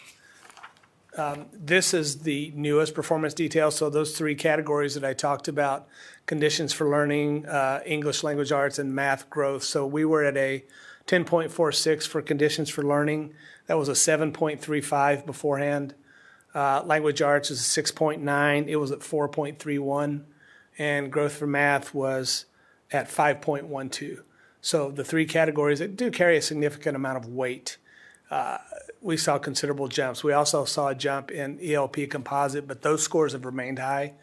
This is the newest performance detail. So those 3 categories that I talked about, conditions for learning, English language arts, and math growth. So we were at a 10.46 for conditions for learning. That was a 7.35 beforehand. Language arts is a 6.9. It was at 4.31. And growth for math was at 5.12. So the 3 categories that do carry a significant amount of weight. We saw considerable jumps. We also saw a jump in ELP composite, but those scores have remained high.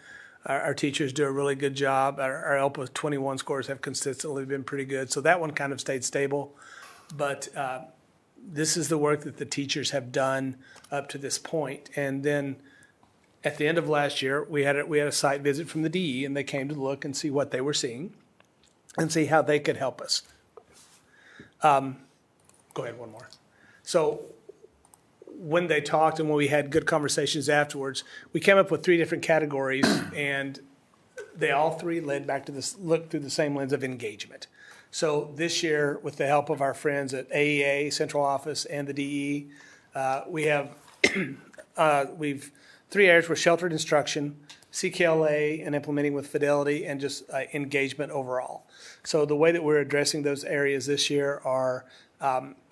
Our teachers do a really good job. Our ELPA 21 scores have consistently been pretty good. So that one kind of stayed stable. But this is the work that the teachers have done up to this point. And then at the end of last year, we had a site visit from the DE, and they came to look and see what they were seeing and see how they could help us. Go ahead, one more. So when they talked and when we had good conversations afterwards, we came up with 3 different categories, and they all 3 led back to this, look through the same lens of engagement. So this year, with the help of our friends at AEA, Central Office, and the DE, we have we've 3 areas were sheltered instruction, CKLA, and implementing with fidelity, and just engagement overall. So the way that we're addressing those areas this year are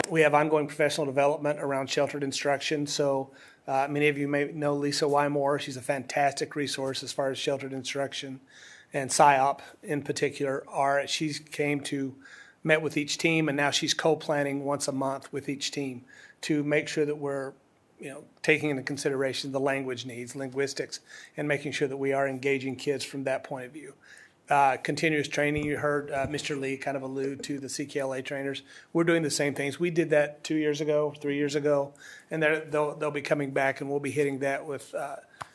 we have ongoing professional development around sheltered instruction. So many of you may know Lisa Wymore. She's a fantastic resource as far as sheltered instruction. And PSYOP in particular, she met with each team, and now she's co-planning once a month with each team to make sure that we're taking into consideration the language needs, linguistics, and making sure that we are engaging kids from that point of view. Continuous training, you heard Mr. Lee kind of allude to the CKLA trainers. We're doing the same things. We did that 2 years ago, 3 years ago, and they'll be coming back, and we'll be hitting that with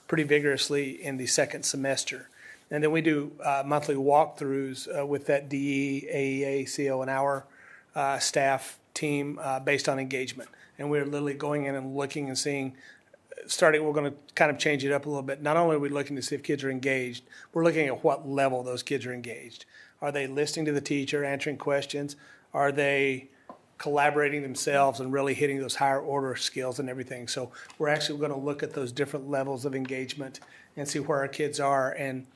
pretty vigorously in the second semester. And then we do monthly walkthroughs with that DE, AEA, CO, and our staff team based on engagement. And we're literally going in and looking and seeing, we're going to kind of change it up a little bit. Not only are we looking to see if kids are engaged, we're looking at what level those kids are engaged. Are they listening to the teacher, answering questions? Are they collaborating themselves and really hitting those higher order skills and everything? So we're actually going to look at those different levels of engagement and see where our kids are, and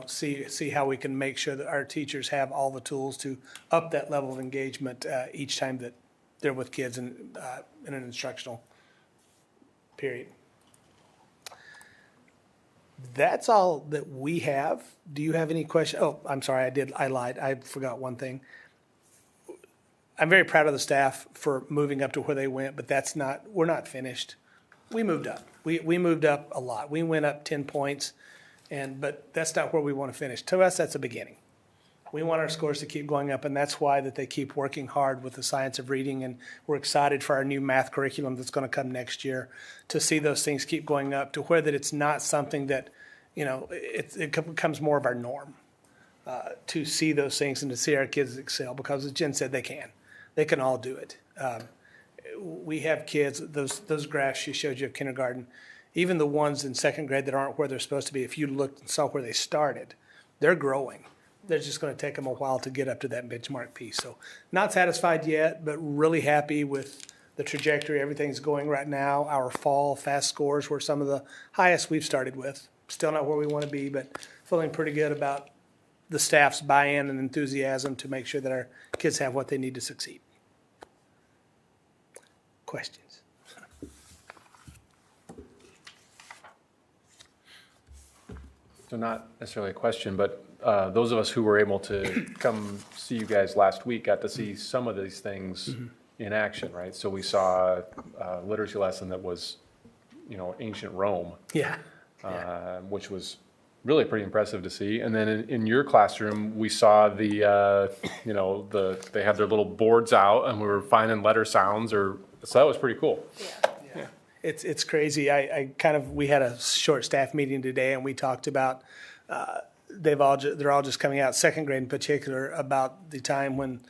see how we can make sure that our teachers have all the tools to up that level of engagement each time that they're with kids in an instructional period. That's all that we have. Do you have any questions? Oh, I'm sorry, I lied. I forgot one thing. I'm very proud of the staff for moving up to where they went, but we're not finished. We moved up. We moved up a lot. We went up 10 points, but that's not where we want to finish. To us, that's a beginning. We want our scores to keep going up, and that's why that they keep working hard with the science of reading, and we're excited for our new math curriculum that's going to come next year to see those things keep going up to where that it's not something that, it becomes more of our norm to see those things and to see our kids excel, because as Jen said, they can all do it. We have kids, those graphs she showed you of kindergarten, even the ones in second grade that aren't where they're supposed to be, if you looked and saw where they started, they're growing. They're just going to take them a while to get up to that benchmark piece. So not satisfied yet, but really happy with the trajectory everything's going right now. Our fall FAST scores were some of the highest we've started with. Still not where we want to be, but feeling pretty good about the staff's buy-in and enthusiasm to make sure that our kids have what they need to succeed. Questions? So not necessarily a question, but those of us who were able to come see you guys last week got to see some of these things in action, right? So we saw a literacy lesson that was, ancient Rome. Yeah. Which was really pretty impressive to see. And then in your classroom, we saw they had their little boards out and we were finding letter sounds, so that was pretty cool. Yeah. It's crazy. We had a short staff meeting today, and we talked about they're all just coming out, second grade in particular, about the time when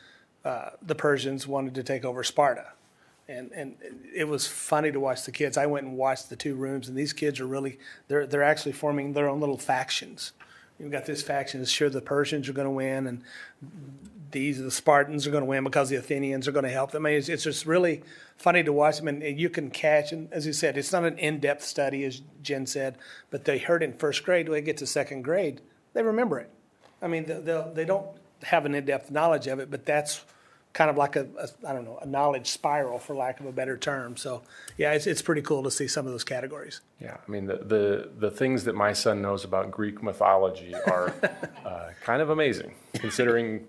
the Persians wanted to take over Sparta. And it was funny to watch the kids. I went and watched the two rooms, and these kids are they're actually forming their own little factions. You've got this faction, sure, the Persians are going to win, and the Spartans are going to win because the Athenians are going to help them. I mean, it's just really funny to watch them, and you can catch, and as you said, it's not an in-depth study, as Jen said, but they heard it in first grade. When they get to second grade, they remember it. I mean, they don't have an in-depth knowledge of it, but that's kind of like a knowledge spiral, for lack of a better term. So, yeah, it's pretty cool to see some of those categories. Yeah, I mean, the things that my son knows about Greek mythology are kind of amazing, considering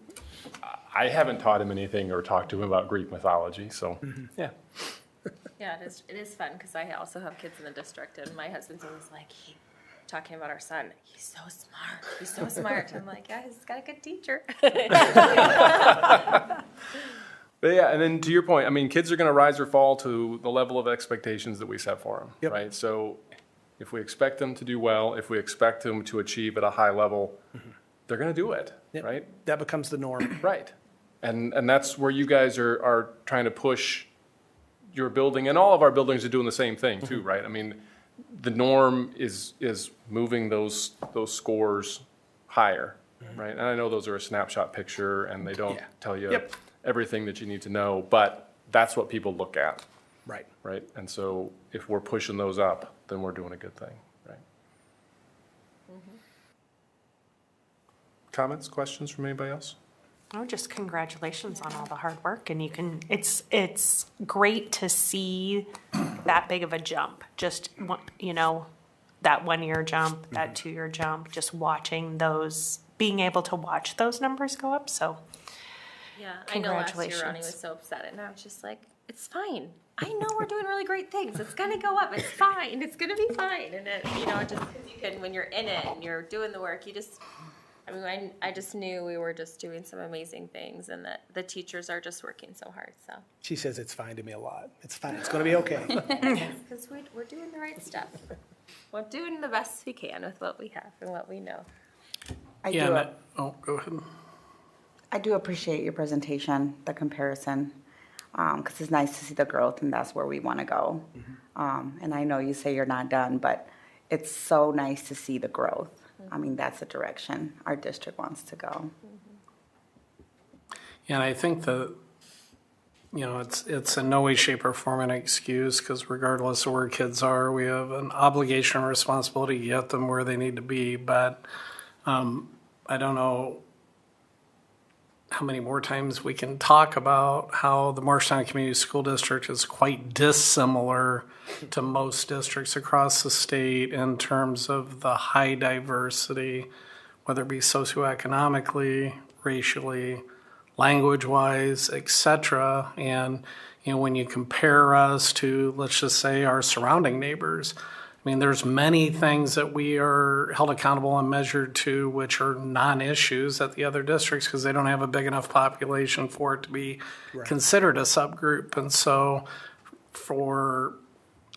I haven't taught him anything or talked to him about Greek mythology. So, yeah. Yeah, it is fun because I also have kids in the district, and my husband's always like, talking about our son, he's so smart. I'm like, yeah, he's got a good teacher. But yeah, and then to your point, I mean, kids are going to rise or fall to the level of expectations that we set for them, Yep. right? So if we expect them to do well, if we expect them to achieve at a high level, they're going to do it, Yep. right? That becomes the norm. Right. And that's where you guys are trying to push your building, and all of our buildings are doing the same thing too, right? I mean, the norm is moving those scores higher, right? And I know those are a snapshot picture and they don't tell you everything that you need to know, but that's what people look at, Right. right? And so if we're pushing those up, then we're doing a good thing, right? Comments, questions from anybody else? Oh, just congratulations on all the hard work, and it's great to see that big of a jump. Just that 1 year jump, that 2 year jump. Just watching those, being able to watch those numbers go up. So, Yeah, I know last year Ronnie congratulations. was so upset, and I was just like, it's fine. I know we're doing really great things. It's gonna go up. It's fine. It's gonna be fine. And it, just because you can, when you're in it and you're doing the work, I just knew we were just doing some amazing things, and that the teachers are just working so hard. So She says it's fine to me a lot. It's fine. It's going to be okay. because we're doing the right stuff. We're doing the best we can with what we have and what we know. Go ahead. I do appreciate your presentation, the comparison. because it's nice to see the growth, and that's where we want to go. And I know you say you're not done, but it's so nice to see the growth. I mean, that's the direction our district wants to go. And I think it's in no way, shape, or form an excuse, because regardless of where kids are, we have an obligation and responsibility to get them where they need to be. But I don't know how many more times we can talk about how the Marshtown Community School District is quite dissimilar to most districts across the state in terms of the high diversity, whether it be socioeconomically, racially, language-wise, et cetera. And when you compare us to, let's just say, our surrounding neighbors, I mean, there's many things that we are held accountable and measured to which are non-issues at the other districts because they don't have a big enough population for it to be considered a subgroup. And so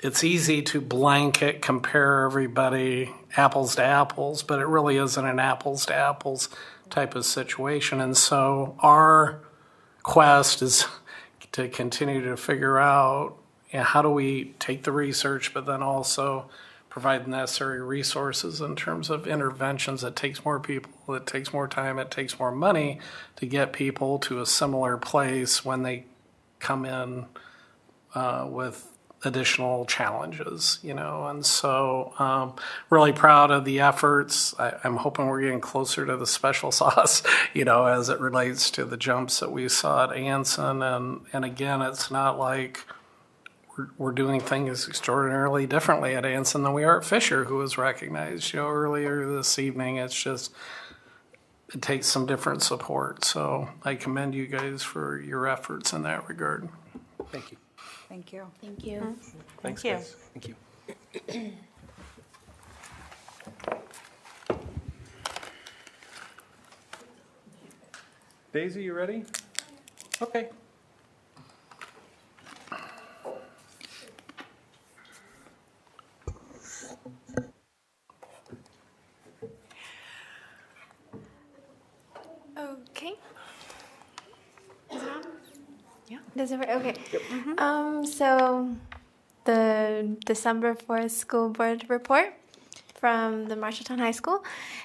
it's easy to blanket compare everybody apples to apples, but it really isn't an apples to apples type of situation. And so our quest is to continue to figure out how do we take the research, but then also provide the necessary resources in terms of interventions. It takes more people, it takes more time, it takes more money to get people to a similar place when they come in with additional challenges, and so really proud of the efforts. I'm hoping we're getting closer to the special sauce, as it relates to the jumps that we saw at Anson. And again, it's not like we're doing things extraordinarily differently at Anson than we are at Fisher, who was recognized, earlier this evening. It's just, it takes some different support. So I commend you guys for your efforts in that regard. Thank you. Thank you. Thank you. Thanks, you. guys. Thank you. Daisy, you ready? Okay. Okay. Is it on? Yeah. Does it work? Okay. So the December 4th school board report from the Marshalltown High School.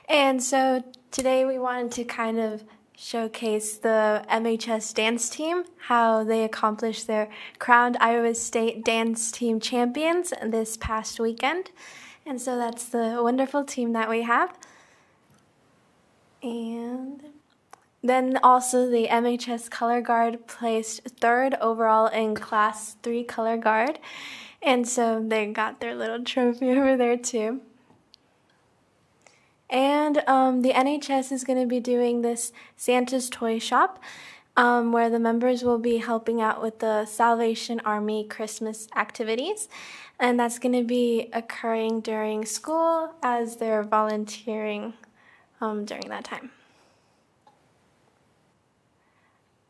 And so today we wanted to kind of showcase the MHS dance team, how they accomplished their crowned Iowa State dance team champions this past weekend. And so that's the wonderful team that we have. And then also the MHS Color Guard placed 3rd overall in Class 3 Color Guard. And so they got their little trophy over there too. And the NHS is going to be doing this Santa's Toy Shop where the members will be helping out with the Salvation Army Christmas activities. And that's going to be occurring during school as they're volunteering during that time.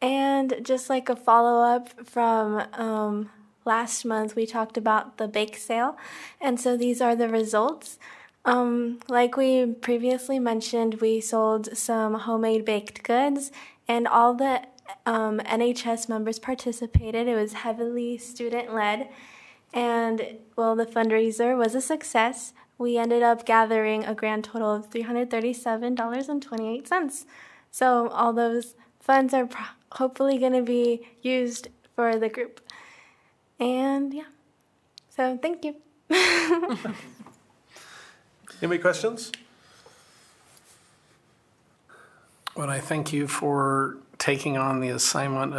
And just like a follow-up from last month, we talked about the bake sale. And so these are the results. Like we previously mentioned, we sold some homemade baked goods, and all the NHS members participated. It was heavily student-led, and well, the fundraiser was a success. We ended up gathering a grand total of $337.28. So all those funds are hopefully going to be used for the group. And yeah, so thank you. Any questions? Well, I thank you for taking on the assignment